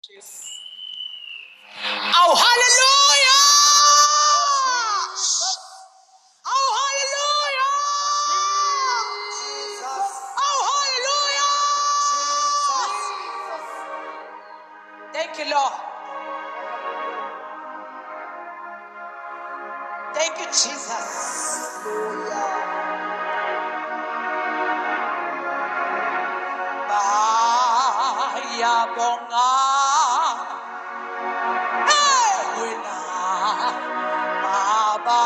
Oh, hallelujah! Oh, hallelujah! Oh, hallelujah! Thank you, Lord. Thank you, Jesus. Bayabonga. Hey, wena, Baba.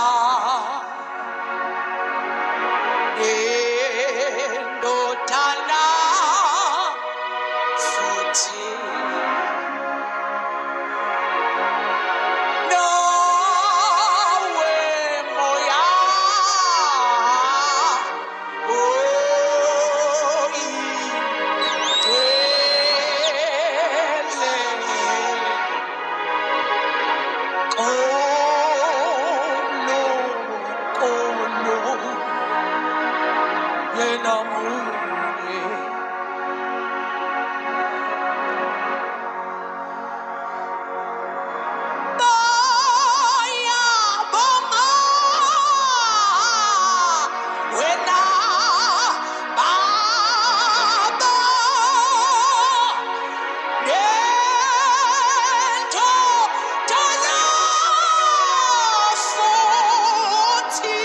Indodana futhi nawe moya yena mure. Bayabonga wena Baba nendodana futhi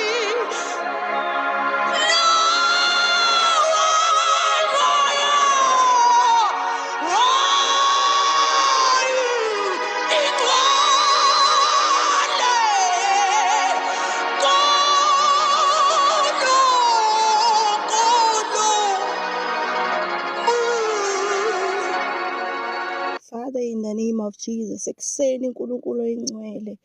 Father, in the name of Jesus, ekuseni uNkulunkulu oyingcwele,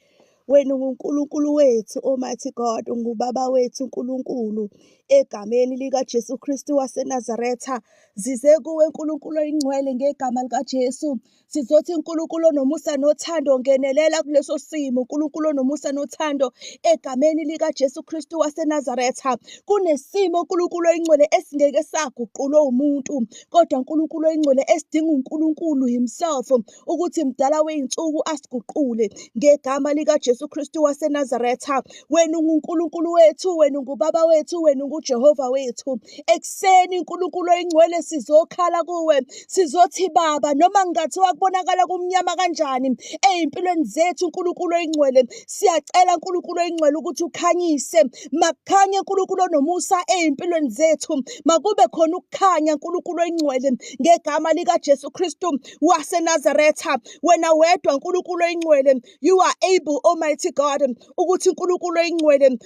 wena unguNkulunkulu wethu, Almighty God, ungubaba wethu uNkulunkulu, egameni likaJesu Kristu waseNazaretha, zize kuwe uNkulunkulu oyingcwele ngegama likaJesu. Sizothi uNkulunkulu onomusa nothando, ngenelela kuleso simo, uNkulunkulu onomusa nothando, egameni likaJesu Kristu waseNazaretha. Kunesimo uNkulunkulu oyingcwele esingeke saguqulwa umuntu, kodwa uNkulunkulu oyingcwele esidinga uNkulunkulu himself ukuthi mdala weyinsuku asiguqule ngegama likaJesu Kristu waseNazaretha. Wena unguNkulunkulu wethu, wena ungubaba wethu, wena unguJehova wethu. Ekuseni uNkulunkulu oyingcwele sizokhala kuwe, sizothi Baba, noma kungathiwa kubonakala kumnyama kanjani ezimpilweni zethu uNkulunkulu oyingcwele, siyacela uNkulunkulu oyingcwele ukuthi ukhanyise. Makukhanye uNkulunkulu onomusa ezimpilweni zethu, makube khona ukukhanya uNkulunkulu oyingcwele ngegama likaJesu Kristu waseNazaretha. Wena wedwa uNkulunkulu oyingcwele, you are able, Almighty God, ukuthi uNkulunkulu oyingcwele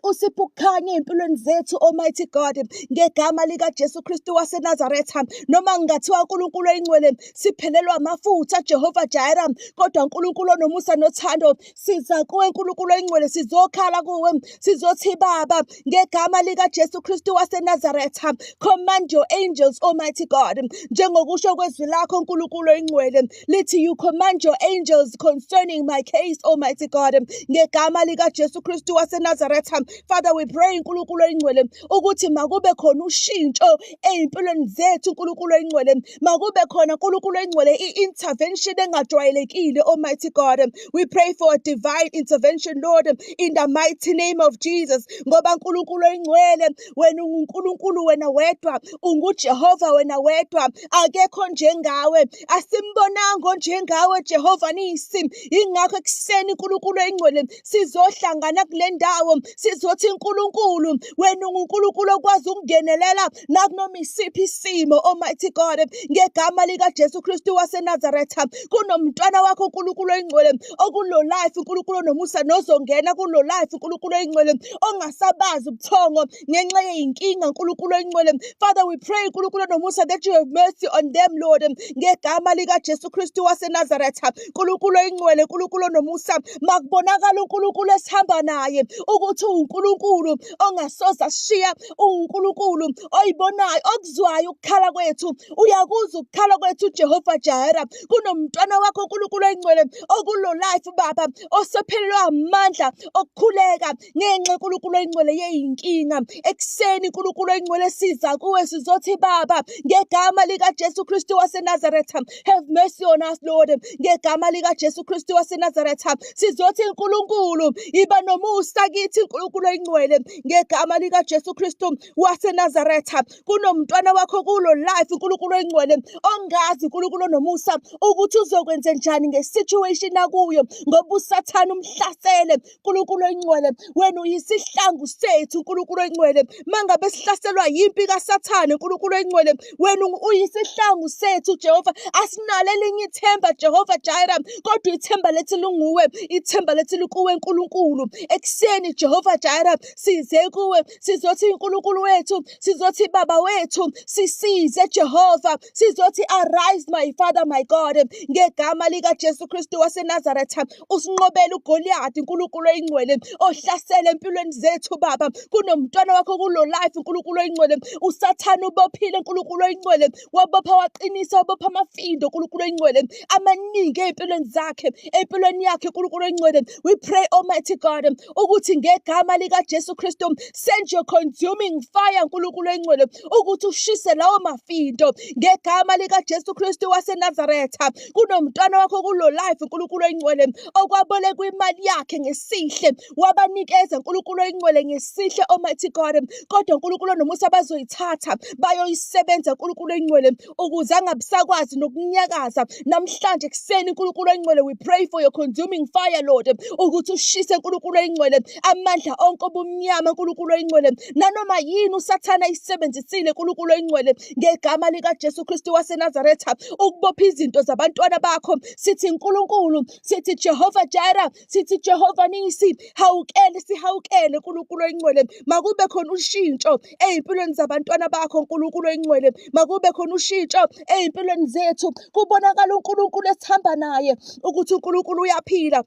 usiphe ukukhanya ezimpilweni zethu, Almighty God, ngegama likaJesu Kristu waseNazaretha. Noma kungathiwa uNkulunkulu oyingcwele siphelelwa amafutha, Jehova Jireh, kodwa uNkulunkulu onomusa nothando, siza kuwe uNkulunkulu oyingcwele, sizokhala kuwe, sizothi Baba, ngegama likaJesu Kristu waseNazaretha, command your angels, Almighty God, njengokusho kwezwi lakho uNkulunkulu oyingcwele lithi, you command your angels concerning my case, Almighty God, ngegama likaJesu Kristu waseNazaretha. Father, we pray uNkulunkulu oyingcwele ukuthi makube khona ushintsho ezimpilweni zethu uNkulunkulu oyingcwele, makube khona uNkulunkulu oyingcwele i-intervention engajwayelekile, Almighty God. We pray for a divine intervention, Lord, in the mighty name of Jesus. Ngoba uNkulunkulu oyingcwele, wena unguNkulunkulu, wena wedwa unguJehova, wena wedwa, akekho njengawe, asimbonanga onjengawe Jehova nisi. Ingakho ekuseni uNkulunkulu oyingcwele sizohlangana kule ndawo, sizothi uNkulunkulu, wena unguNkulunkulu okwazi ukungenelela nakunoma isiphi isimo, Almighty God, ngegama likaJesu Kristu waseNazaretha. Kunomntwana wakho uNkulunkulu oyingcwele okulo life, uNkulunkulu onomusa, nozongena kulo life uNkulunkulu oyingcwele ongasabazi ubuthongo ngenxa yeyinkinga uNkulunkulu oyingcwele. Father, we pray uNkulunkulu onomusa that you have mercy on them, Lord, ngegama likaJesu Kristu waseNazaretha. uNkulunkulu oyingcwele, uNkulunkulu onomusa, makubonakala uNkulunkulu esihamba naye ukuthi uNkulunkulu ongasoze asishiya, uNkulunkulu oyibonayo, okuzwayo ukukhala kwethu, uyakuzwa ukukhala kwethu Jehova Jireh. Kunomntwana wakho uNkulunkulu oyingcwele okulo life Baba, osephelelwe amandla okukhuleka ngenxa uNkulunkulu oyingcwele yeyinkinga. Ekuseni uNkulunkulu oyingcwele siza kuwe sizothi Baba, ngegama lika Jesu Kristu waseNazaretha, have mercy on us Lord. Ngegama lika Jesu Kristu waseNazaretha sizothi uNkulunkulu iba nomusa kithi uNkulunkulu oyingcwele. Ngegama lika Jesu Kristu waseNazaretha kunomntwana wakho kulo life uNkulunkulu oyingcwele ongazi uNkulunkulu nomusa ukuthi uzokwenza njani ngesituation akuyo, ngoba uSathane umhlasele uNkulunkulu oyingcwele. Wena uyisihlangu sethu uNkulunkulu oyingcwele, mangabe sihlaselwa yimpi kaSathane uNkulunkulu oyingcwele, wena uyisihlangu sethu Jehova. Asinalo elinye ithemba Jehova Jireh, kodwa ithemba lethu lunguwe, ithemba lethu likuwe uNkulunkulu. Ekuseni Jehova Jireh size kuwe sizothi uNkulunkulu wethu, sizothi Baba wethu, sisize Jehova, sizothi arise my Father my God. Ngegama lika Jesu Kristu waseNazaretha usinqobele uGoliath uNkulunkulu oyingcwele ohlasele empilweni zethu Baba. Kunomntwana wakho kulo life uNkulunkulu oyingcwele, uSathane ubophile uNkulunkulu oyingcwele, wabopha waqinisa, wabopha amafindo uNkulunkulu oyingcwele amaningi empilweni zakhe, empilweni yakhe uNkulunkulu oyingcwele. We pray Almighty God ukuthi ngegama lika Jesu Kristu send your consuming fire uNkulunkulu oyingcwele ukuthi ushise lawo mafindo ngegama lika Jesu Kristu waseNazaretha. Kunomntwana wakho kulo life uNkulunkulu oyingcwele okwaboleka imali yakhe ngesihle, wabanikeza uNkulunkulu oyingcwele ngesihle Almighty God, kodwa uNkulunkulu nomusa bazoyithatha bayoyisebenza uNkulunkulu oyingcwele ukuze angabisakwazi nokunyakaza. Namhlanje kuseni uNkulunkulu oyingcwele we pray for your consuming fire Lord, ukuthi ushise uNkulunkulu oyingcwele amandla onke obumnyama uNkulunkulu oyingcwele, nanoma yini uSathane ayisebenzisile uNkulunkulu oyingcwele ngegama lika Jesu Kristu waseNazaretha ukubopha izinto zabantwana bakho. Sithi uNkulunkulu, sithi Jehova Jireh, sithi Jehova Nisi, hawukele sihawukele uNkulunkulu oyingcwele. Makube khona ushintsho ezimpilweni zabantwana bakho uNkulunkulu oyingcwele, makube khona ushintsho ezimpilweni zethu, kubonakala uNkulunkulu esihamba naye ukuthi uNkulunkulu uyaphila.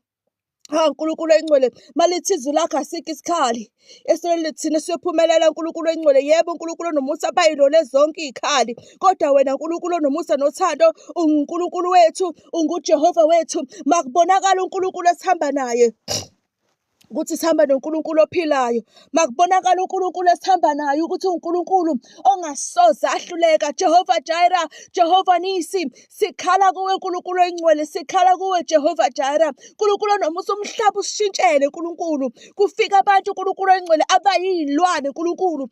uNkulunkulu oyingcwele, malithi izwi lakho asikho isikhali esele thina siyophumelela uNkulunkulu oyingcwele. Yebo uNkulunkulu nomusa bayilole zonke izikhali, kodwa wena uNkulunkulu nomusa nothando uNkulunkulu wethu, unguJehova wethu. Makubonakala uNkulunkulu esihamba naye ukuthi sihamba noNkulunkulu ophilayo. Makubonakala uNkulunkulu esihamba naye ukuthi uNkulunkulu ongasoze ahluleka. Jehova Jireh, Jehova Nisi, sikhala kuwe uNkulunkulu oyingcwele, sikhala kuwe Jehova Jireh. uNkulunkulu nomusa umhlaba usishintshele uNkulunkulu, kufika abantu uNkulunkulu oyingcwele abayizilwane uNkulunkulu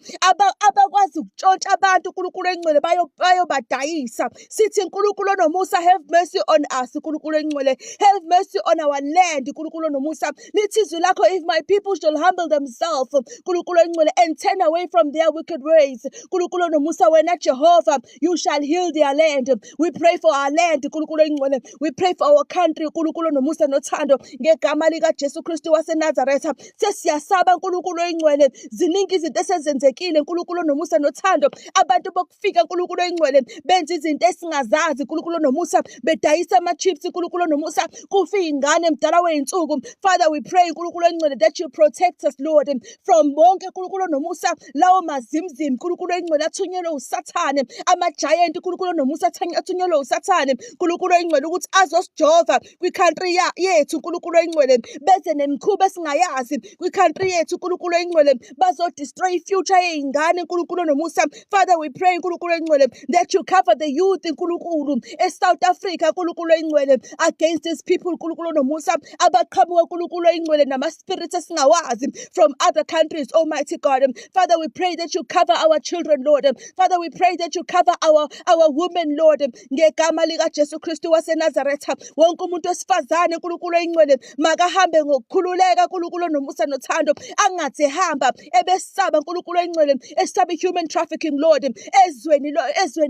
abakwazi ukutshontsha abantu uNkulunkulu oyingcwele bayobadayisa. Sithi uNkulunkulu nomusa have mercy on us uNkulunkulu oyingcwele, have mercy on our land uNkulunkulu nomusa. Lithi izwi lakho, if my people shall humble themselves uNkulunkulu oyingcwele and turn away from their wicked ways uNkulunkulu nomusa, wena Jehovah you shall heal their land. We pray for our land uNkulunkulu oyingcwele, we pray for our country uNkulunkulu nomusa nothando ngegama lika Jesu Kristu waseNazaretha. Sesiyasaba uNkulunkulu oyingcwele, ziningi izinto esezenzekile uNkulunkulu nomusa nothando, abantu bokufika uNkulunkulu oyingcwele benza izinto esingazazi uNkulunkulu nomusa, bedayisa ama-chips uNkulunkulu nomusa, kufa izingane emdala weyinsuku. Father we pray uNkulunkulu oyingcwele that you protect us Lord from bonke uNkulunkulu nomusa lawo mazimzim uNkulunkulu oyingcwele athunyelwe uSathane, ama-giant uNkulunkulu nomusa athunyelwe uSathane uNkulunkulu oyingcwele ukuthi azosijova kwi-country yethu uNkulunkulu oyingcwele, beze nemikhuba esingayazi kwi-country yethu uNkulunkulu oyingcwele, bazo-destroy future yey'ngane uNkulunkulu nomusa. Father we pray uNkulunkulu oyingcwele that you cover the youth uNkulunkulu eSouth Africa uNkulunkulu oyingcwele against these people uNkulunkulu nomusa abaqhamuka uNkulunkulu oyingcwele nama-spirits esingawazi from other countries Almighty God. Father we pray that you cover our children Lord. Father we pray that you cover our women Lord ngegama lika Jesu Kristu waseNazaretha. Wonke umuntu wesifazane uNkulunkulu oyingcwele makahambe ngokukhululeka uNkulunkulu nomusa nothando, angathi hamba ebesaba uNkulunkulu oyingcwele, esaba human trafficking Lord ezweni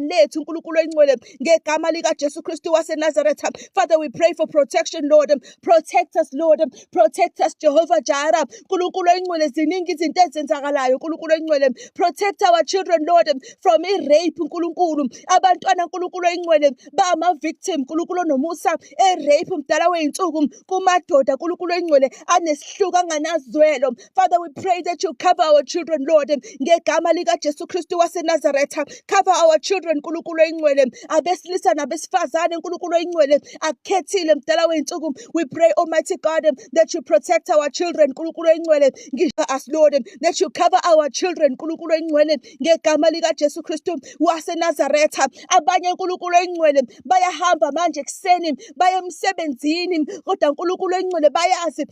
lethu uNkulunkulu oyingcwele ngegama lika Jesu Kristu waseNazaretha. Father we pray for protection Lord, protect us Lord, protect us Jehovah Jehovah Jireh, nkulunkulu oyingcwele ziningi izinto ezenzakalayo nkulunkulu oyingcwele. Protect our children Lord from i-rape nkulunkulu. Abantwana nkulunkulu oyingcwele ba-ama-victim nkulunkulu onomusa e-rape mdala wey'nsuku kumadoda nkulunkulu oyingcwele anesihluku anganazwelo. Father, we pray that you cover our children Lord ngegama likaJesu Kristu waseNazaretha. Cover our children nkulunkulu oyingcwele, abesilisa nabesifazane nkulunkulu oyingcwele akukhethile mdala wey'nsuku. We pray Almighty God that you protect our children nkulunkulu oyingcwele. Give us Lord that you cover our children nkulunkulu oyingcwele ngegama likaJesu Kristu waseNazaretha. Abanye nkulunkulu oyingcwele bayahamba manje ekuseni baye emsebenzini kodwa nkulunkulu oyingcwele bayazi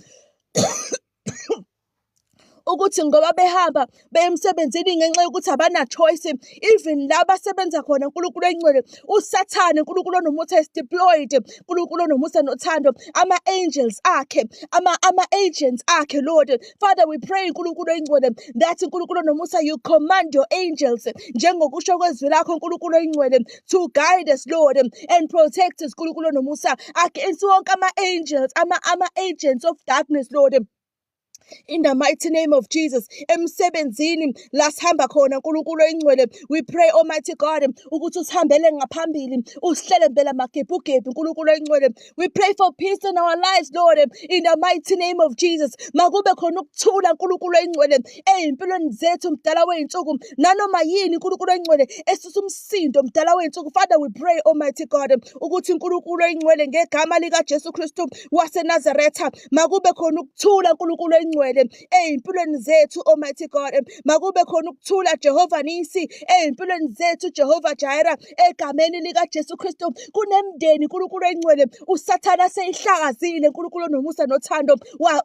ukuthi ngoba behamba beye emsebenzini ngenxa yokuthi abana choice. Even la basebenza khona nkulunkulu oyingcwele usathane nkulunkulu onomusa is deployed nkulunkulu onomusa nothando ama-angels akhe ama-agents akhe Lord. Father, we pray nkulunkulu oyingcwele that nkulunkulu onomusa you command your angels njengokusho kwezwi lakho nkulunkulu oyingcwele to guide us Lord and protect us nkulunkulu onomusa against wonke ama-angels ama-agents of darkness Lord. In the mighty name of Jesus, emsebenzini la sihamba khona nkulunkulu oyingcwele, we pray Almighty God ukuthi usihambele ngaphambili usihlele mbele amagebhugebhu nkulunkulu oyingcwele. We pray for peace in our lives Lord, in the mighty name of Jesus. Makube khona ukuthula nkulunkulu oyingcwele ezimpilweni zethu mdala wey'nsuku, nanoma yini nkulunkulu oyingcwele esisusa umsindo mdala wey'nsuku. Father, we pray Almighty God ukuthi nkulunkulu oyingcwele ngegama likaJesu Kristu waseNazaretha makube khona ukuthula nkulunkulu oyingcwele ezimpilweni zethu Almighty God. Makube khona ukuthula Jehova Nisi ezimpilweni zethu Jehova Jireh egameni likaJesu Kristu. Kunemndeni nkulunkulu oyingcwele usathana seyihlakazile nkulunkulu onomusa nothando,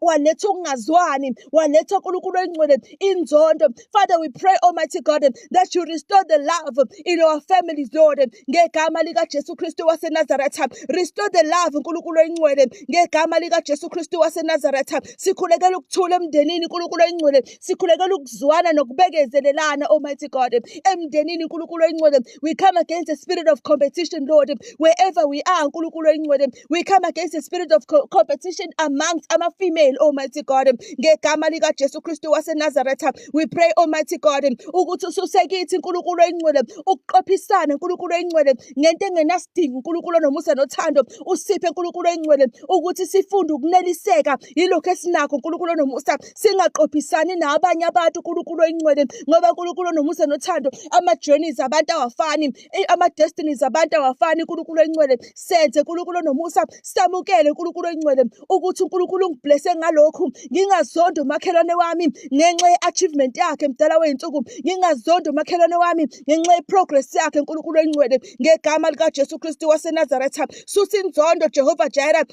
waletha ukungazwani, waletha nkulunkulu oyingcwele inzondo. Father, we pray Almighty God that you restore the love in our families Lord ngegama likaJesu Kristu waseNazaretha. Restore the love nkulunkulu oyingcwele ngegama likaJesu Kristu waseNazaretha. Sikhulekela ukuthula emndenini nkulunkulu oyingcwele, sikhulekela ukuzwana nokubekezelelana Almighty God emndenini nkulunkulu oyingcwele. We come against the spirit of competition Lord wherever we are nkulunkulu oyingcwele. We come against the spirit of competition amongst ama-female Almighty God ngegama likaJesu Kristu waseNazaretha. We pray Almighty God ukuthi ususekithi nkulunkulu oyingcwele ukuqophisana nkulunkulu oyingcwele ngento engenasidingo nkulunkulu onomusa nothando. Usiphe nkulunkulu oyingcwele ukuthi sifunde ukuneliseka yilokho esinakho nkulunkulu onomusa, singaqophisani nabanye abantu nkulunkulu oyingcwele ngoba nkulunkulu onomusa nothando ama-journeys abantu awafani, ama-destinies abantu awafani nkulunkulu oyingcwele. Senze nkulunkulu onomusa samukele nkulunkulu oyingcwele ukuthi uNkulunkulu ungiblesse ngalokhu, ngingazondi umakhelwane wami ngenxa ye-achievement yakhe mdala wey'nsuku, ngingazondi umakhelwane wami ngenxa ye-progress yakhe nkulunkulu oyingcwele ngegama likaJesu Kristu waseNazaretha. Susa inzondo Jehova Jireh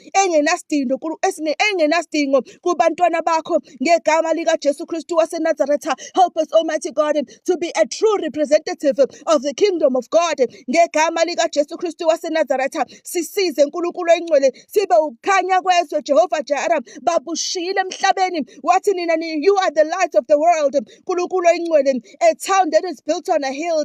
engenasidingo kubantwana bakho ngegama likaJesu Kristu waseNazaretha. Help us Almighty God to be a true representative of the kingdom of God ngegama likaJesu Kristu waseNazaretha. Sisize nkulunkulu oyingcwele sibe ukukhanya kwezwe Jehova Jireh. Babushile emhlabeni wathi nina you are the light of the world nkulunkulu oyingcwele. A town that is built on a hill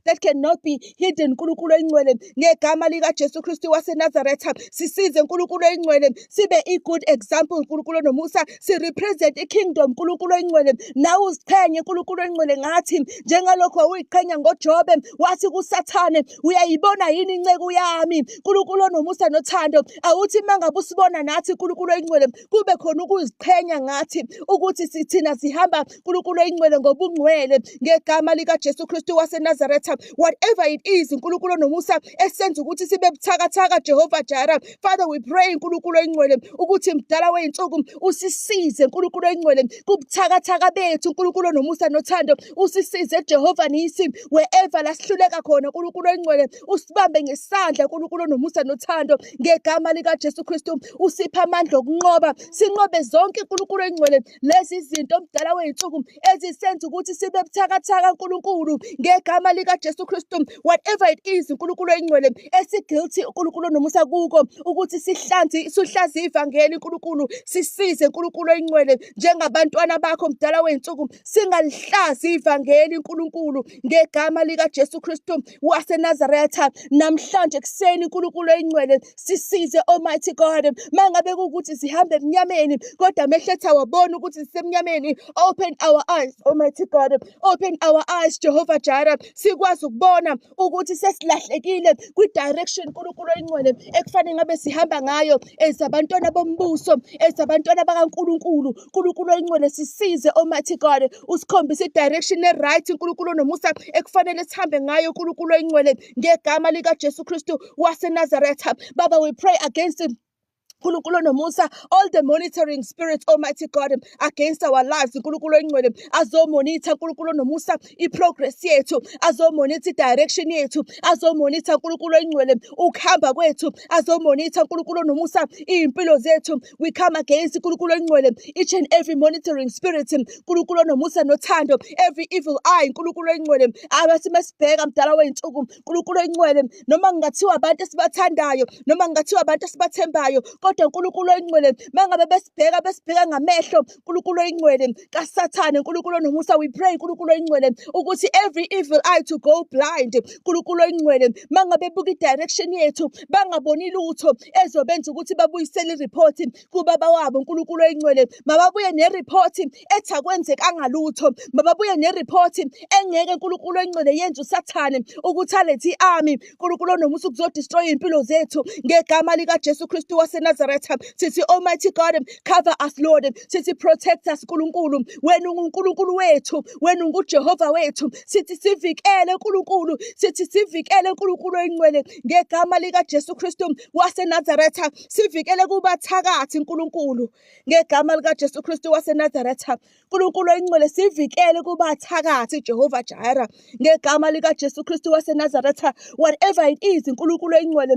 that cannot be hidden nkulunkulu oyingcwele ngegama likaJesu Kristu waseNazaretha. Sisize nkulunkulu oyingcwele sibe i-good example nkulunkulu onomusa, si represent i-kingdom nkulunkulu oyingcwele. Nawe uziqhenye nkulunkulu oyingcwele ngathi njengalokho uyiqhenya ngoJobe wathi kuSathane, uyayibona yini inceku yami nkulunkulu onomusa nothando. Awuthi mangabe usibona nathi nkulunkulu oyingcwele kube khona ukuziqhenya ngathi ukuthi sithina sihamba nkulunkulu oyingcwele ngobungcwele ngegama likaJesu Kristu waseNazaretha. Whatever it is nkulunkulu onomusa esenza ukuthi sibe buthakathaka Jehova Jireh. Father, we pray nkulunkulu oyingcwele ukuthi mdala wey'nsuku usisize nkulunkulu oyingcwele kubuthakathaka bethu nkulunkulu onomusa nothando. Usisize Jehova Nisi wherever la sihluleka khona nkulunkulu oyingcwele, usibambe ngesandla nkulunkulu onomusa nothando ngegama likaJesu Kristu. Usiphe amandla okunqoba, sinqobe zonke nkulunkulu oyingcwele lezi zinto mdala wey'nsuku ezisenza ukuthi sibe buthakathaka nkulunkulu ngegama likaJesu Kristu. Whatever it is nkulunkulu oyingcwele esi-guilty nkulunkulu onomusa kuko ukuthi sihlaze ivangeli nkulunkulu, sisize nkulunkulu uNkulunkulu oyingcwele njengabantwana bakho mdala wey'nsuku singalihlazi ivangeli uNkulunkulu ngegama likaJesu Kristu waseNazaretha. Namhlanje ekuseni uNkulunkulu oyingcwele sisize Almighty God mangabe kuwukuthi sihambe emnyameni kodwa amehlo ethu awabona ukuthi sisemnyameni. Open our eyes Almighty God, open our eyes Jehovah Jireh, sikwazi ukubona ukuthi sesilahlekile kwi-direction uNkulunkulu oyingcwele ekufanele ngabe sihamba ngayo ezabantwana bombuso, ezabantwana bakaNkulunkulu. uNkulunkulu oyingcwele sisize Almighty God, usikhombise i-direction e-right uNkulunkulu onomusa ekufanele sihambe ngayo uNkulunkulu oyingcwele ngegama likaJesu Kristu waseNazaretha. Baba, we pray against uNkulunkulu onomusa all the monitoring spirits Almighty God against our lives. uNkulunkulu oyingcwele azomonitha uNkulunkulu onomusa i-progress yethu, azomonitha i-direction yethu, azomonitha uNkulunkulu oyingcwele ukuhamba kwethu, azomonitha uNkulunkulu onomusa iy'mpilo zethu. We come against uNkulunkulu oyingcwele each and every monitoring spirit uNkulunkulu onomusa nothando, every evil eye uNkulunkulu oyingcwele abathi mesibheka mdala wey'nsuku uNkulunkulu oyingcwele noma kungathiwa abantu esibathandayo noma kungathiwa abantu esibathembayo kodwa uNkulunkulu oyingcwele mangabe besibheka ngamehlo uNkulunkulu oyingcwele kaSathane uNkulunkulu onomusa, we pray uNkulunkulu oyingcwele ukuthi every evil eye to go blind uNkulunkulu oyingcwele mangabe buka i-direction yethu bangaboni lutho ezobenza ukuthi babuyisele i-report kubaba wabo. uNkulunkulu oyingcwele mababuye ne-report ethi akwenzekanga lutho, mababuye ne-report engeke uNkulunkulu oyingcwele yenze uSathane ukuthi alethe i-army uNkulunkulu onomusa ukuzodestroy iy'mpilo zethu ngegama likaJesu Kristu waseNazaretha. Sithi Almighty God, cover us Lord, sithi protect us uNkulunkulu, wena uNkulunkulu wethu, wena unguJehova wethu. Sithi sivikele uNkulunkulu, sithi sivikele uNkulunkulu oyingcwele ngegama likaJesu Kristu waseNazaretha. Sivikele kubathakathi uNkulunkulu ngegama likaJesu Kristu waseNazaretha. uNkulunkulu oyingcwele sivikele kubathakathi Jehovah Jireh ngegama likaJesu Kristu waseNazaretha. Whatever it is uNkulunkulu oyingcwele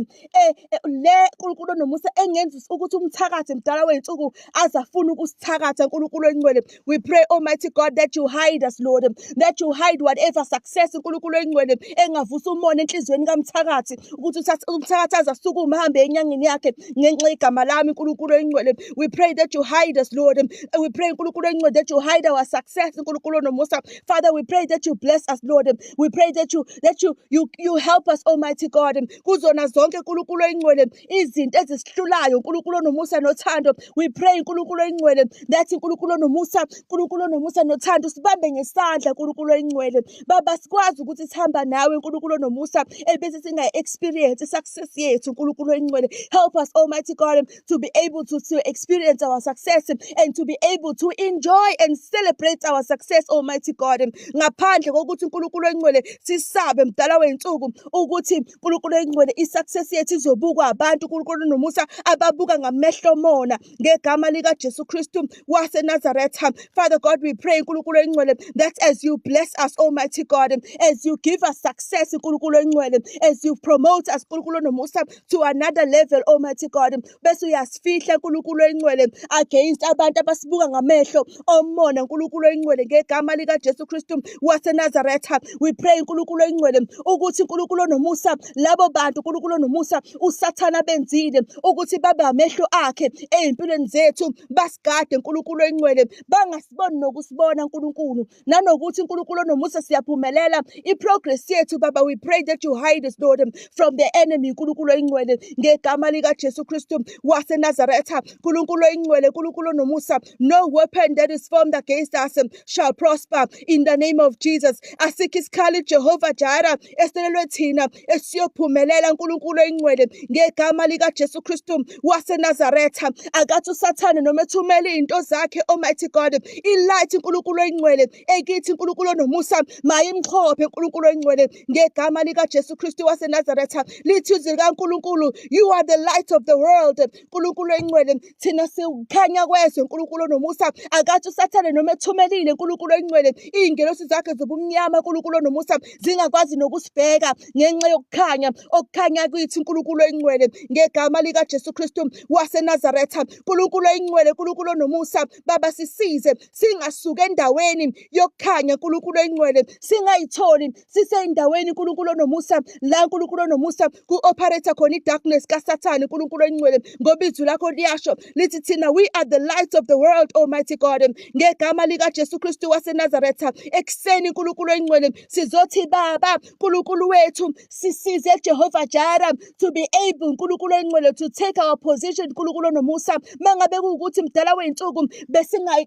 le uNkulunkulu onomusa engenza ukuthi umthakathi mdala wey'nsuku azafuna ukusithakatha uNkulunkulu oyingcwele. We pray Almighty God that you hide us Lord, that you hide whatever success uNkulunkulu oyingcwele engavusa umona enhlizweni kamthakathi ukuthi umthakathi azasukuma ahambe enyangeni yakhe ngenxa yegama lami uNkulunkulu oyingcwele. We pray that you hide us Lord, we pray uNkulunkulu oyingcwele that you hide our success uNkulunkulu onomusa. Father, we pray that you bless us Lord, we pray that you help us Almighty God kuzona zonke uNkulunkulu oyingcwele izinto ezisihlulayo uNkulunkulu onomusa nothando. We pray uNkulunkulu oyingcwele that uNkulunkulu onomusa nothando sibambe ngesandla uNkulunkulu oyingcwele. Baba, sikwazi ukuthi sihamba nawe uNkulunkulu onomusa ebese singa-experience success yethu uNkulunkulu oyingcwele. Help us Almighty God to be able to experience our success and to be able to enjoy and celebrate our success Almighty God, ngaphandle kokuthi uNkulunkulu oyingcwele sisabe mdala wey'nsuku ukuthi uNkulunkulu oyingcwele i-success yethu izobukwa abantu uNkulunkulu onomusa ababuka ngamehlo mona ngegama likaJesu Kristu waseNazaretha. Father God, we pray uNkulunkulu oyingcwele that as you bless us Almighty God, as you give us success uNkulunkulu oyingcwele, as you promote us uNkulunkulu onomusa to another level Almighty God, bese uyasifihla uNkulunkulu oyingcwele against abantu abasibuka ngamehlo omona uNkulunkulu oyingcwele ngegama likaJesu Kristu waseNazaretha. We pray uNkulunkulu oyingcwele ukuthi uNkulunkulu onomusa labo bantu uNkulunkulu onomusa uSathane benzile ukuthi babe amehlo akhe ey'mpilweni zethu, basigade uNkulunkulu oyingcwele, bangasiboni nokusibona uNkulunkulu, nanokuthi uNkulunkulu onomusa siyaphumelela i-progress yethu. Baba, we pray that you hide us Lord from the enemy uNkulunkulu oyingcwele ngegama likaJesu Kristu waseNazaretha. uNkulunkulu oyingcwele, uNkulunkulu onomusa, no weapon that is formed against us shall prosper in the name of Jesus. Asikho isikhali Jehovah Jireh eselelwe thina esiyophumelela uNkulunkulu oyingcwele ngegama likaJesu Kristu waseNazaretha. Akathi uSathane noma ethumele iy'nto zakhe Almighty God, i-light uNkulunkulu oyingcwele ekithi uNkulunkulu onomusa mayimchophe uNkulunkulu oyingcwele ngegama likaJesu Kristu waseNazaretha. Lithi izwi likaNkulunkulu, you are the light of the world uNkulunkulu oyingcwele, thina siwukhanya kwezwe uNkulunkulu onomusa. Akathi uSathane noma ethumelile uNkulunkulu oyingcwele iy'ngelosi zakhe zobumnyama uNkulunkulu onomusa zingakwazi nokusibheka ngenxa yokukhanya okukhanya kithi uNkulunkulu oyingcwele ngegama likaJesu Kristu Kristu waseNazaretha. Nkulunkulu oyingcwele, Nkulunkulu onomusa, Baba sisize singasuka endaweni yokukhanya, Nkulunkulu oyingcwele, singayitholi siseyindaweni Nkulunkulu onomusa la Nkulunkulu onomusa ku-operate khona i-darkness kaSathane, Nkulunkulu oyingcwele, ngoba izwi lakho liyasho lithi thina we are the light of the world, Almighty God. Ngegama lika Jesu Kristu waseNazaretha, ekuseni Nkulunkulu oyingcwele sizothi Baba Nkulunkulu wethu sisize Jehovah Jireh to be able Nkulunkulu oyingcwele to take our position Nkulunkulu onomusa. Mangabe kuwukuthi mdala weyinsuku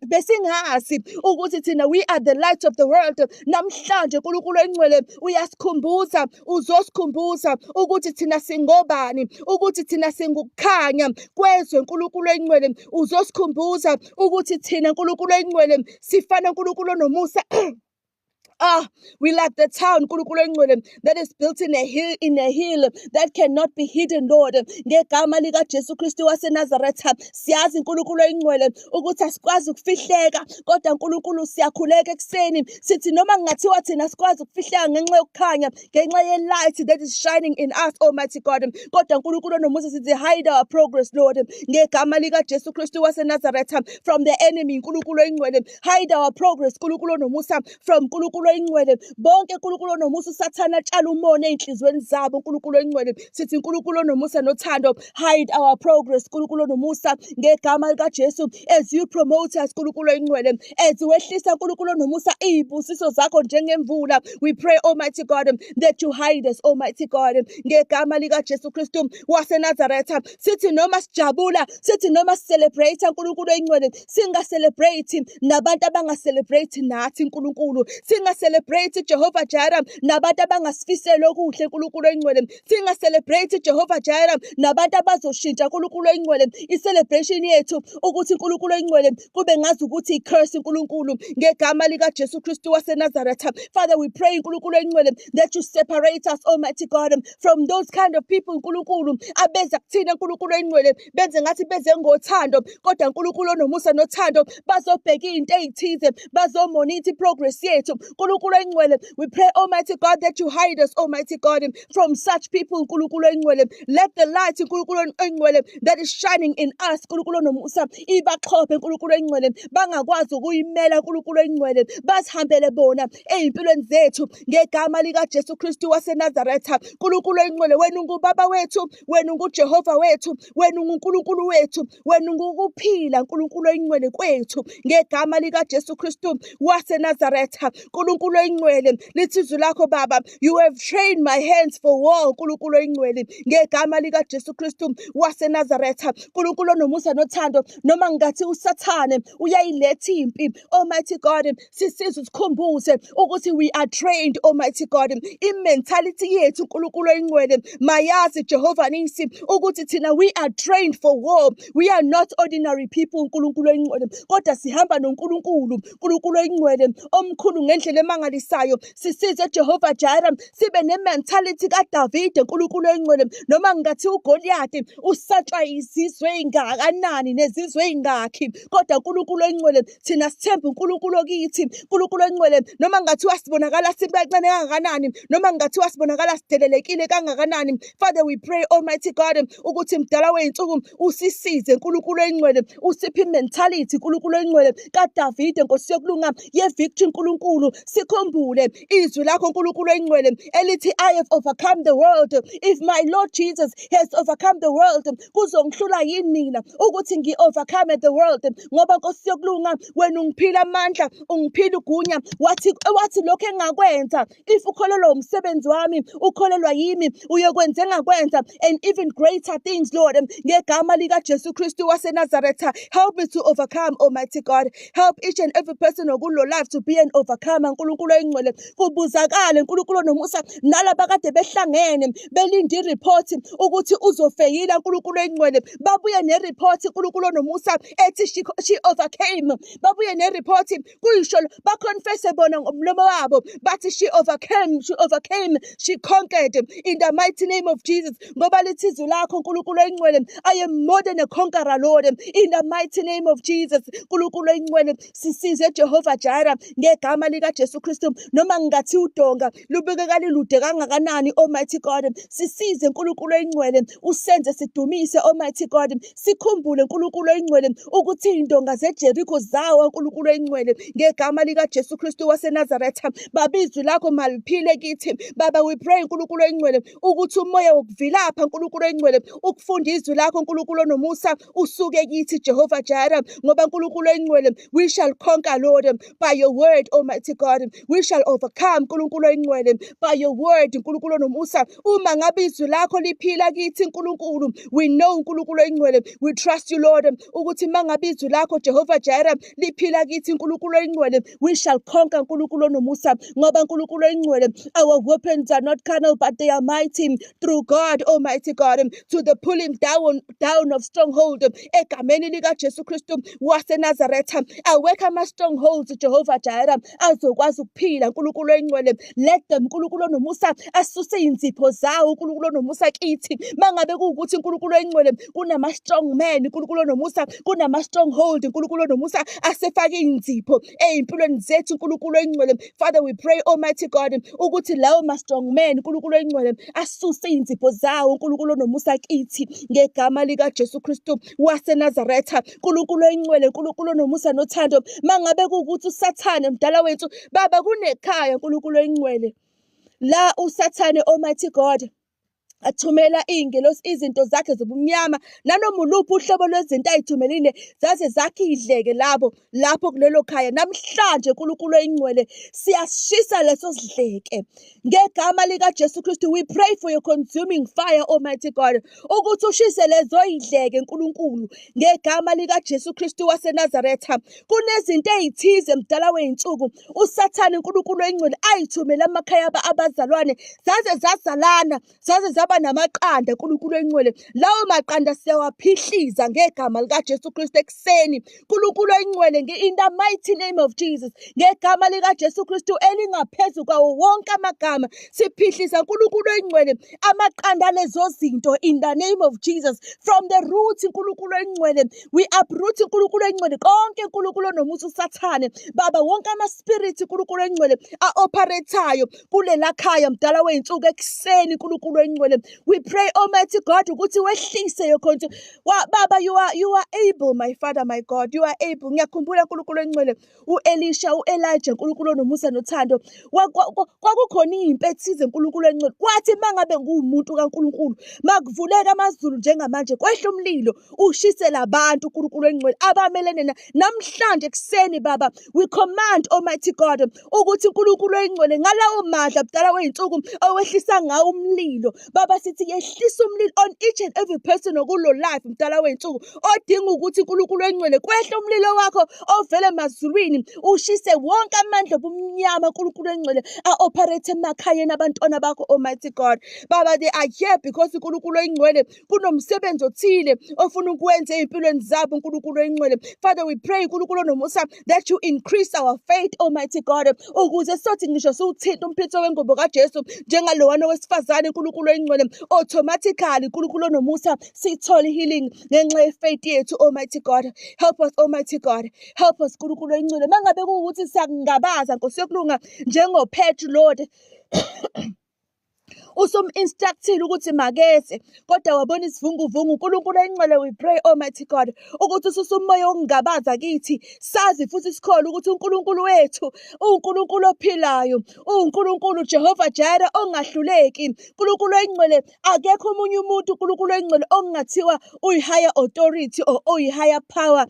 besingazi ukuthi thina we are the light of the world, namhlanje Nkulunkulu oyingcwele uyasikhumbuza, uzosikhumbuza ukuthi thina singobani, ukuthi thina singukukhanya kwezwe Nkulunkulu oyingcwele, uzosikhumbuza ukuthi thina Nkulunkulu oyingcwele sifana Nkulunkulu onomusa. We like the town Nkulunkulu oyingcwele that is built in a hill that cannot be hidden, Lord. Ngegama lika Jesu Kristu waseNazaretha, siyazi Nkulunkulu oyingcwele ukuthi asikwazi ukufihleka, kodwa Nkulunkulu siyakhuleka ekuseni sithi noma kungathiwa thina sikwazi ukufihleka ngenxa yokukhanya, ngenxa ye-light that is shining in us, Almighty God, kodwa Nkulunkulu onomusa sithi hide our progress, Lord. Ngegama lika Jesu Kristu waseNazaretha, from the enemy Nkulunkulu oyingcwele, hide our progress Nkulunkulu onomusa from Nkulunkulu oyingcwele. Bonke Nkulunkulu onomusa uSathane atshala umona ey'nhliziyweni zabo Nkulunkulu oyingcwele, sithi Nkulunkulu onomusa nothando, hide our progress Nkulunkulu onomusa ngegama lika Jesu, as you promote us Nkulunkulu oyingcwele, as wehlisa Nkulunkulu onomusa iy'busiso zakho njengemvula. We pray, Almighty God, that you hide us, Almighty God, ngegama lika Jesu Kristu waseNazaretha. Sithi noma sijabula, sithi noma sicelebrate Nkulunkulu oyingcwele, singa-celebrate nabantu abanga-celebrate nathi Nkulunkulu, singa-celebrate Jehovah Jireh nabantu abangasifiseli okuhle Nkulunkulu oyingcwele, singa-celebrate Jehovah Jireh nabantu abazoshintsha Nkulunkulu oyingcwele i-celebration yethu ukuthi Nkulunkulu oyingcwele kube ngazi ukuthi i-curse Nkulunkulu ngegama lika Jesu Kristu waseNazaretha. Father, we pray Nkulunkulu oyingcwele that you separate us, Almighty God, from those kind of people Nkulunkulu abeza kuthina Nkulunkulu oyingcwele benze ngathi beze ngothando, kodwa Nkulunkulu onomusa nothando bazobheka into ey'thize, bazomonitha i-progress yethu Nkulunkulu oyingcwele. We pray, Almighty God, that you hide us, Almighty God, from such people Nkulunkulu oyingcwele. Let the light Nkulunkulu oyingcwele that is shining in us Nkulunkulu onomusa ibaxhophe Nkulunkulu oyingcwele, bangakwazi ukuyimela Nkulunkulu oyingcwele, basihambele bona ey'mpilweni zethu ngegama lika Jesu Kristu waseNazaretha. Nkulunkulu oyingcwele, wena ungubaba wethu, wena unguJehova wethu, wena unguNkulunkulu wethu, wena ungukuphila Nkulunkulu oyingcwele kwethu ngegama lika Jesu Kristu waseNazaretha. Nkulunkulu oyingcwele, lithi izwi lakho Baba, you have trained my hands for war Nkulunkulu oyingcwele ngegama lika Jesu Kristu waseNazaretha. Nkulunkulu onomusa nothando, noma ngathi uSathane uyayiletha impi, Almighty God, sisize usikhumbuze ukuthi we are trained, Almighty God, i-mentality yethu Nkulunkulu oyingcwele, mayazi Jehovah nisi ukuthi thina we are trained for war. We are not ordinary people Nkulunkulu oyingcwele, kodwa sihamba noNkulunkulu, Nkulunkulu oyingcwele omkhulu ngendlela emangalisayo. Sisize Jehovah Jireh sibe ne-mentality kaDavide Nkulunkulu oyingcwele, noma ngathi uGoliath usatshwa izizwe ey'ngakanani nezizwe ey'ngakhi, kodwa Nkulunkulu oyingcwele thina sithemba uNkulunkulu okithi Nkulunkulu oyingcwele, noma ngathiwa sibonakala sibancane kangakanani, noma ngathiwa sibonakala sidelelekile kangakanani. Father, we pray, Almighty God, ukuthi mdala weyinsuku usisize Nkulunkulu oyingcwele, usiphe i-mentality Nkulunkulu oyingcwele kaDavide Nkosi yokulunga ye-victory Nkulunkulu. Sikhumbule izwi lakho Nkulunkulu oyingcwele elithi I have overcome the world. If my Lord Jesus has overcome the world, kuzongihlula yini mina ukuthi ngi-overcome the world? Ngoba Nkosi yokulunga wena ungiphila amandla, ungiphila ugunya, wathi lokho engakwenza, if ukholelwa umsebenzi wami, ukholelwa yimi, uyokwenza engakwenza and even greater things, Lord, ngegama lika Jesu Kristu waseNazaretha. Help me to overcome, Almighty God. Help each and every person okulo life to be an overcomer Nkulunkulu oyingcwele. Kubuzakale Nkulunkulu onomusa nalaba kade behlangene belinde i-report ukuthi uzofeyila Nkulunkulu oyingcwele, babuye ne-report Nkulunkulu onomusa ethi she overcame, babuye ne-report kuyisho baconfesse bona ngomlomo wabo bathi she overcame, she conquered in the mighty name of Jesus. Ngoba lithi izwi lakho Nkulunkulu oyingcwele, I am more than a conqueror, Lord, in the mighty name of Jesus. Nkulunkulu oyingcwele, sisize Jehovah Jireh ngegama lika Jesu likaJesu Kristu, noma ngathi udonga lubekeka lilude kangakanani, Almighty God, sisize nkulunkulu oyingcwele, usenze sidumise, Almighty God, sikhumbule nkulunkulu oyingcwele ukuthi iy'ndonga zeJerikho zawa nkulunkulu oyingcwele ngegama likaJesu Kristu waseNazaretha. Baba, izwi lakho maliphile kithi. Baba, we pray nkulunkulu oyingcwele ukuthi umoya wokuvilapha nkulunkulu oyingcwele ukufunda izwi lakho nkulunkulu onomusa usuke kithi, Jehovah Jireh, ngoba nkulunkulu oyingcwele we shall conquer, Lord, by your word, Almighty God. We shall overcome nkulunkulu oyingcwele by your word, nkulunkulu onomusa. Uma ngabe izwi lakho liphila kithi nkulunkulu, we know nkulunkulu oyingcwele, we trust you, Lord, ukuthi mangabe izwi lakho Jehovah Jireh liphila kithi nkulunkulu oyingcwele, we shall conquer nkulunkulu onomusa, ngoba nkulunkulu oyingcwele, our weapons are not carnal but they are mighty through God, Almighty God, to the pulling down of stronghold egameni likaJesu Kristu waseNazaretha. Awekho ama-strongholds, Jehovah Jireh, azokwazi ukuphila nkulunkulu oyingcwele. Let them nkulunkulu onomusa asuse iy'nzipho zawo nkulunkulu onomusa kithi. Mangabe kuwukuthi nkulunkulu oyingcwele kunama-strong man nkulunkulu onomusa, kunama-stronghold nkulunkulu onomusa asefake iy'nzipho ey'mpilweni zethu nkulunkulu oyingcwele. Father, we pray, Almighty God, ukuthi lawo ma-strong man nkulunkulu oyingcwele asuse iy'nzipho zawo nkulunkulu onomusa kithi ngegama likaJesu Kristu waseNazaretha. Nkulunkulu oyingcwele, nkulunkulu onomusa nothando, mangabe kuwukuthi uSathane mdala wethu, Baba, kunekhaya nkulunkulu oyingcwele la uSathane, Almighty God, athumela iy'ngelosi izinto zakhe zobumnyama, nanoma uluphi uhlobo lwezinto ayithumelile zaze zakhe idleke lapho kulelo khaya. Namhlanje nkulunkulu oyingcwele siyashisa leso sidleke ngegama likaJesu Kristu. We pray for your consuming fire, Almighty God, ukuthi ushise lezo idleke nkulunkulu ngegama likaJesu Kristu waseNazaretha. Kunezinto ey'thize mdala wey'nsuku uSathane nkulunkulu oyingcwele ayithumela amakhaya abazalwane zaze zazalana, zaze namaqanda nkulunkulu oyingcwele. Lawo maqanda siyawaphihliza ngegama likaJesu Kristu ekuseni nkulunkulu oyingcwele, in the mighty name of Jesus, ngegama likaJesu Kristu elingaphezu kwawo wonke amagama. Siphihliza nkulunkulu oyingcwele amaqanda lezo zinto in the name of Jesus. From the root nkulunkulu oyingcwele we uproot nkulunkulu oyingcwele konke nkulunkulu onomusa uSathane. Baba, wonke ama-spirit nkulunkulu oyingcwele a-operatayo kulela khaya mdala wey'nsuku ekuseni nkulunkulu oyingcwele. We pray, Almighty God, ukuthi wehlise your control. Baba, you are able, my Father, my God, you are able. Ngiyakhumbula nkulunkulu oyingcwele u-Elisha, u-Elijah nkulunkulu onomusa nothando, kwakukhona iy'mpi ethize nkulunkulu oyingcwele. Kwathi mangabe nguwumuntu kaNkulunkulu, makuvuleka amazulu njengamanje, kwehla umlilo ushise labantu nkulunkulu oyingcwele abamelene namhlanje ekuseni. Baba, we command, Almighty God, ukuthi nkulunkulu oyingcwele ngalawo madla mdala wey'nsuku owehlisa ngawo umlilo, Baba, sithi yehlisa umlilo on each and every person okulo life mdala wey'nsuku odinga ukuthi nkulunkulu oyingcwele kwehle umlilo wakho ovele emazulwini ushise wonke amandla obumnyama nkulunkulu oyingcwele a-operate emakhayeni abantwana bakho, Almighty God. Baba, they are here because nkulunkulu oyingcwele kunomsebenzi othile ofuna ukwenza ey'mpilweni zabo nkulunkulu oyingcwele. Father, we pray nkulunkulu onomusa that you increase our faith, Almighty God, ukuze sothi ngisho siwuthinta umphetho wengubo kaJesu njengalowana wesifazane nkulunkulu oyingcwele, automatically nkulunkulu onomusa sithole healing ngenxa yefaith yethu, Almighty God. Help us, Almighty God, help us nkulunkulu oyingcwele. Mangabe kuwukuthi siyakungabaza Nkosi yokulunga njengoPetru, Lord, usum-instructile ukuthi makeze, kodwa wabona isivunguvungu nkulunkulu oyingcwele. We pray, Almighty God, ukuthi ususe umoya wokungabaza kithi, sazi futhi sikholwa ukuthi uNkulunkulu wethu uNkulunkulu ophilayo, uNkulunkulu Jehovah Jireh ongahluleki. Nkulunkulu oyingcwele, akekho omunye umuntu nkulunkulu oyingcwele ongathiwa uyi-higher authority or uyi-higher power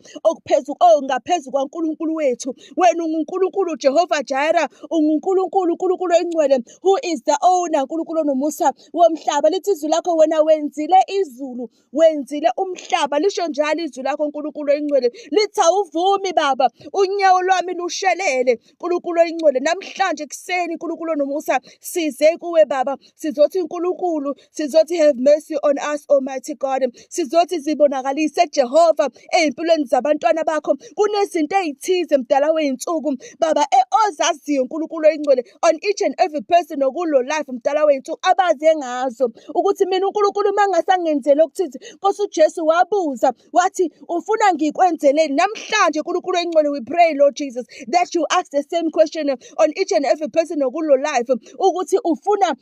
ngaphezu kwaNkulunkulu wethu. Wena unguNkulunkulu Jehovah Jireh, unguNkulunkulu oyingcwele, who is the owner nkulunkulu onomusa womhlaba. Lithi izwi lakho wena wenzile izulu, wenzile umhlaba. Lisho njalo izwi lakho nkulunkulu oyingcwele, lithi awuvumi Baba unyawo lwami lushelele nkulunkulu oyingcwele. Namhlanje ekuseni nkulunkulu onomusa size kuwe Baba, sizothi nkulunkulu, sizothi have mercy on us, Almighty God, sizothi zibonakalise Jehova ey'mpilweni zabantwana bakho. Kunezinto ey'thize mdala wey'nsuku Baba ozaziyo nkulunkulu oyingcwele on each and every person okulo life mdala wethu abaze ngazo ukuthi mina uNkulunkulu mangasangenzele okuthize. Nkosi uJesu wabuza wathi ufuna ngikwenzeleni? Namhlanje uNkulunkulu oyingcwele, we pray Lord Jesus that you ask the same question on each and every person okulo life ukuthi ufuna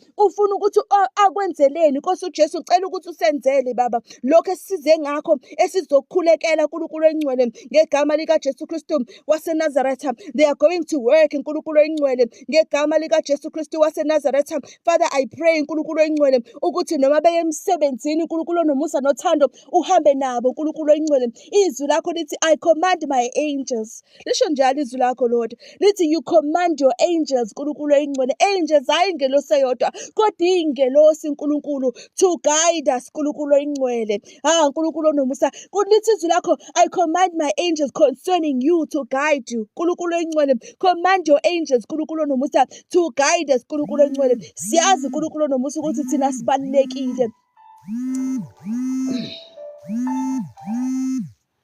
ukuthi akwenzeleni. Nkosi uJesu ucela ukuthi usenzele Baba lokho esisize ngakho esizokhulekela uNkulunkulu oyingcwele ngegama lika Jesu Kristu waseNazaretha. They are going to work uNkulunkulu oyingcwele ngegama lika Jesu Kristu waseNazaretha. Father, I pray uNkulunkulu oyingcwele ukuthi noma beye emsebenzini uNkulunkulu nomusa nothando uhambe nabo uNkulunkulu oyingcwele. Izwi lakho lithi I command my angels. Lisho njalo izwi lakho Lord lithi you command your angels uNkulunkulu oyingcwele. Angels hayi ingelosi eyodwa kodwa ingelosi uNkulunkulu to guide us uNkulunkulu oyingcwele. uNkulunkulu nomusa kulithi izwi lakho I command my angels concerning you to guide you uNkulunkulu oyingcwele. Command your angels uNkulunkulu nomusa to guide us uNkulunkulu oyingcwele. Siyazi uNkulunkulu nomusa ukuthi thina sibalulekile.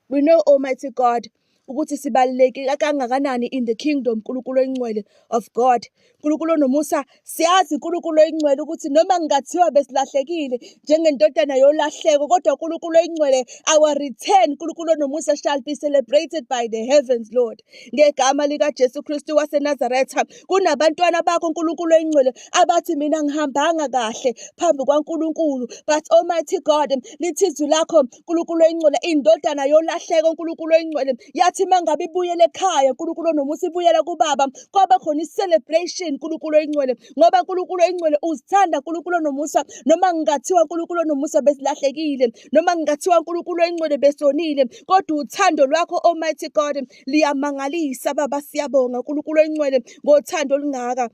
We know, Almighty God, ukuthi sibalulekile kangakanani in the kingdom uNkulunkulu oyingcwele of God. uNkulunkulu nomusa siyazi uNkulunkulu oyingcwele ukuthi noma ngingathiwa besilahlekile njengendodana yolahleko kodwa uNkulunkulu oyingcwele our return uNkulunkulu nomusa shall be celebrated by the heavens Lord. Ngegama lika Jesu Kristu waseNazaretha kunabantwana bakho uNkulunkulu oyingcwele abathi mina ngihambanga kahle phambi kwaNkulunkulu, but Almighty God lithi izwi lakho uNkulunkulu oyingcwele indodana yolahleko uNkulunkulu oyingcwele yathi mangabe ibuyele ekhaya uNkulunkulu nomusa ibuyela kubaba kwaba khona i-celebration uNkulunkulu oyingcwele ngoba uNkulunkulu oyingcwele uzithanda uNkulunkulu nomusa noma ngingathiwa uNkulunkulu nomusa besilahlekile noma ngingathiwa uNkulunkulu oyingcwele besonile kodwa uthando lwakho Almighty God liyamangalisa Baba. Siyabonga uNkulunkulu oyingcwele ngothando olungaka.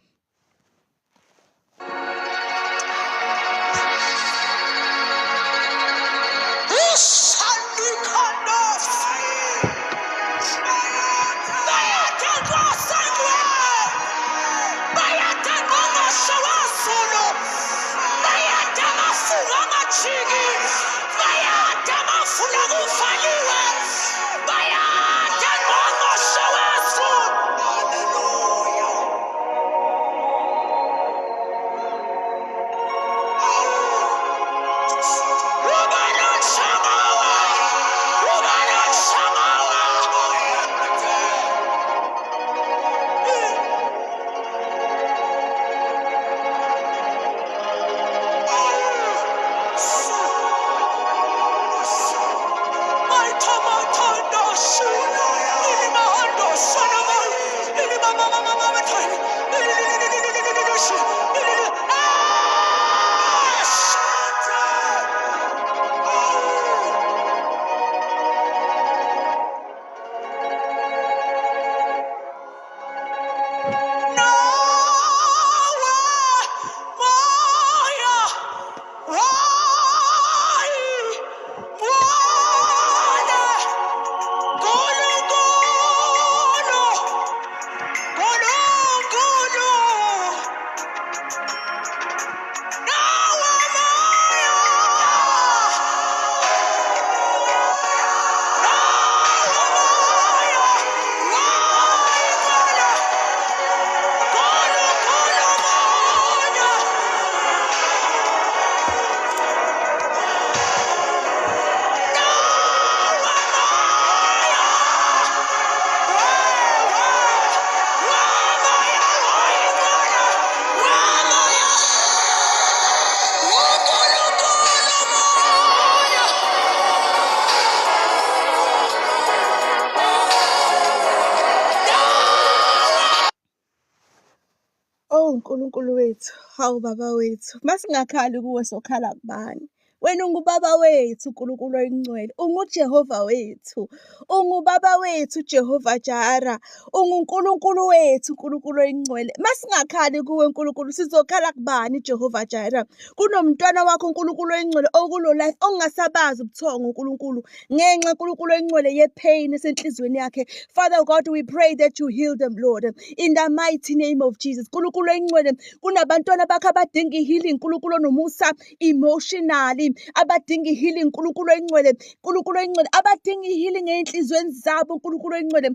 uNkulunkulu wethu, hawu baba wethu, masingakhali kuwe sokhala kubani? Wena ungubaba wethu uNkulunkulu oyingcwele, unguJehova wethu, ungubaba wethu Jehova Jara, unguNkulunkulu wethu uNkulunkulu oyingcwele. Masingakhali kuwe uNkulunkulu sizokhala kubani Jehova Jara? Kunomntwana wakho uNkulunkulu oyingcwele okulo life ongasabazi ubuthongo uNkulunkulu ngenxa uNkulunkulu oyingcwele yepain esenhlizweni yakhe. Father God, we pray that you heal them Lord in the mighty name of Jesus. uNkulunkulu oyingcwele kunabantwana bakho abadinga healing uNkulunkulu nomusa emotionally healing, abadinga healing uNkulunkulu oyingcwele, uNkulunkulu oyingcwele, abadinga healing ey'nhliziyweni zabo uNkulunkulu oyingcwele,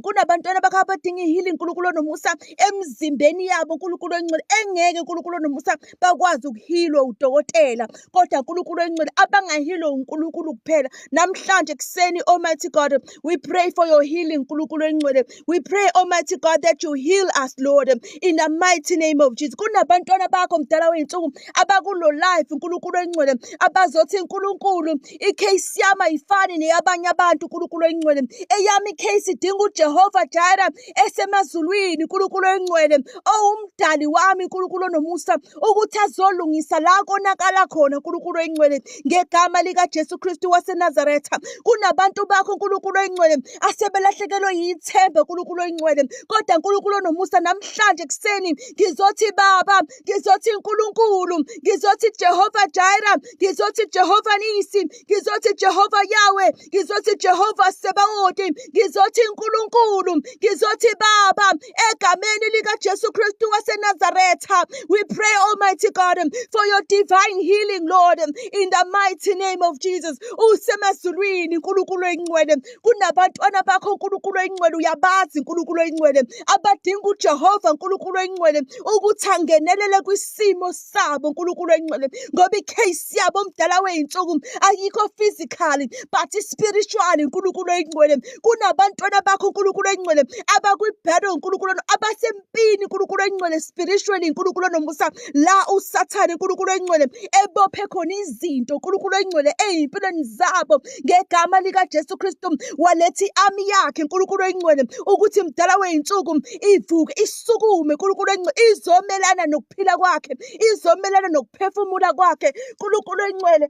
kunabantwana bakho abadinga healing uNkulunkulu onomusa emzimbeni yabo uNkulunkulu oyingcwele, engeke uNkulunkulu onomusa bakwazi ukuhilwa udokotela, kodwa uNkulunkulu oyingcwele abangahilwa uNkulunkulu kuphela. Namhlanje kuseni, Almighty God, we pray for your healing uNkulunkulu oyingcwele. We pray, Almighty God, that you heal us, Lord, in the mighty name of Jesus. Kunabantwana bakho mdala wey'nsuku abakulo life uNkulunkulu oyingcwele, abazothi uNkulunkulu i-case yami ayifani neyabanye abantu uNkulunkulu oyingcwele, eyami i-case idinga uJehova Jireh esemazulwini uNkulunkulu oyingcwele, owumdali wami uNkulunkulu onomusa, ukuthi azolungisa la konakala khona uNkulunkulu oyingcwele, ngegama likaJesu Kristu waseNazaretha. Kunabantu bakho uNkulunkulu oyingcwele asebelahlekelwe yithemba uNkulunkulu oyingcwele, kodwa uNkulunkulu onomusa namhlanje kuseni ngizothi Baba, ngizothi uNkulunkulu, ngizothi Jehova Jireh, ngizothi Jehova Nisi, ngizothi Jehova Yahweh, ngizothi Jehova Sebaoth, ngizothi uNkulunkulu, ngizothi Baba, egameni likaJesu Kristu waseNazaretha. We pray, Almighty God, for your divine healing, Lord, in the mighty name of Jesus. Usemazulwini uNkulunkulu oyingcwele, kunabantwana bakho uNkulunkulu oyingcwele, uyabazi uNkulunkulu oyingcwele, abadinga uJehova uNkulunkulu oyingcwele ukuthi angenelele kwisimo sabo uNkulunkulu oyingcwele, ngoba i-case yabo mdala wey'nsuku ayikho physically but spiritually uNkulunkulu oyingcwele. Kunabantwana bakho uNkulunkulu oyingcwele abakwi-battle uNkulunkulu, abasempini uNkulunkulu oyingcwele spiritually uNkulunkulu onomusa, la uSathane uNkulunkulu oyingcwele ebophe khona izinto uNkulunkulu oyingcwele ey'mpilweni zabo, ngegama likaJesu Kristu waletha i-army yakhe uNkulunkulu oyingcwele ukuthi mdala wey'nsuku ivuke isukume uNkulunkulu oyingcwele, izomelana nokuphila kwakhe, izomelana nokuphefumula kwakhe uNkulunkulu oyingcwele,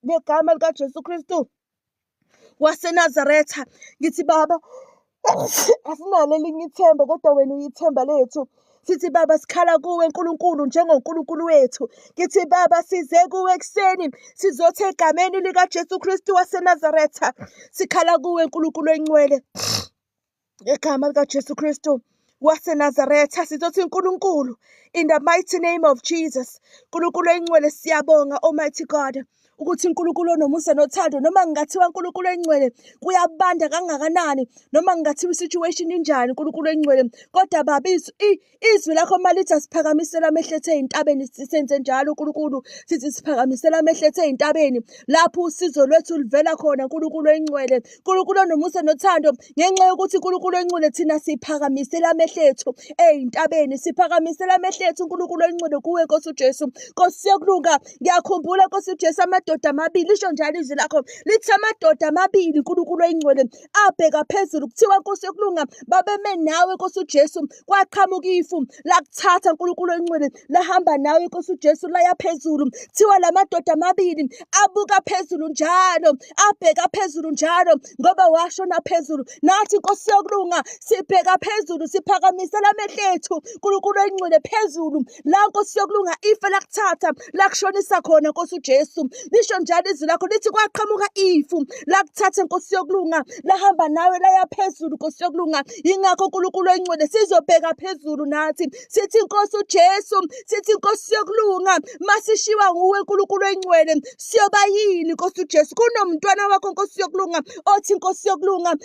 ngegama likaJesu Kristu waseNazaretha. Ngithi Baba, asinalo elinye ithemba kodwa wena uyithemba lethu. Sithi Baba, sikhala kuwe uNkulunkulu njengoNkulunkulu wethu. Ngithi Baba, size kuwe ekuseni sizothi egameni likaJesu Kristu waseNazaretha, sikhala kuwe uNkulunkulu oyingcwele, ngegama likaJesu Kristu waseNazaretha, sizothi uNkulunkulu, in the mighty name of Jesus. uNkulunkulu oyingcwele, siyabonga, Almighty God, ukuthi uNkulunkulu onomusa nothando, noma ngingathiwa uNkulunkulu oyingcwele kuyabanda kangakanani, noma ngingathiwa i-situation injani uNkulunkulu oyingcwele, kodwa Baba, izwi lakho malithi asiphakamisela amehlo ethu ey'ntabeni, sisenze njalo uNkulunkulu, sithi siphakamisela amehlo ethu ey'ntabeni lapho usizo lwethu luvela khona uNkulunkulu oyingcwele, uNkulunkulu onomusa nothando, ngenxa yokuthi uNkulunkulu oyingcwele thina siphakamisela amehlo ethu ey'ntabeni, siphakamisela amehlo ethu uNkulunkulu oyingcwele kuwe Nkosi uJesu. Nkosi yokulunga, ngiyakhumbula Nkosi uJesu amadoda amabili, lisho njalo izwi lakho lithi amadoda amabili uNkulunkulu oyingcwele abheka phezulu, kuthiwa Nkosi yokulunga babeme nawe Nkosi uJesu, kwaqhamuka ifu lakuthatha uNkulunkulu oyingcwele lahamba nawe Nkosi uJesu laya phezulu. Kuthiwa la madoda amabili abuka phezulu njalo, abheka phezulu njalo, ngoba washona phezulu. Nathi Nkosi yokulunga sibheka phezulu, siphakamisela amehlo ethu uNkulunkulu oyingcwele phezulu, la Nkosi yokulunga ife lakuthatha lakushonisa khona Nkosi uJesu. Lisho njalo izwi lakho lithi kwaqhamuka ifu lakuthatha Nkosi yokulunga lahamba nawe laya phezulu Nkosi yokulunga. Yingakho uNkulunkulu oyingcwele sizobheka phezulu nathi sithi Nkosi uJesu, sithi Nkosi yokulunga, masishiwa nguwe uNkulunkulu oyingcwele siyoba yini Nkosi uJesu? Kunomntwana wakho Nkosi yokulunga othi Nkosi yokulunga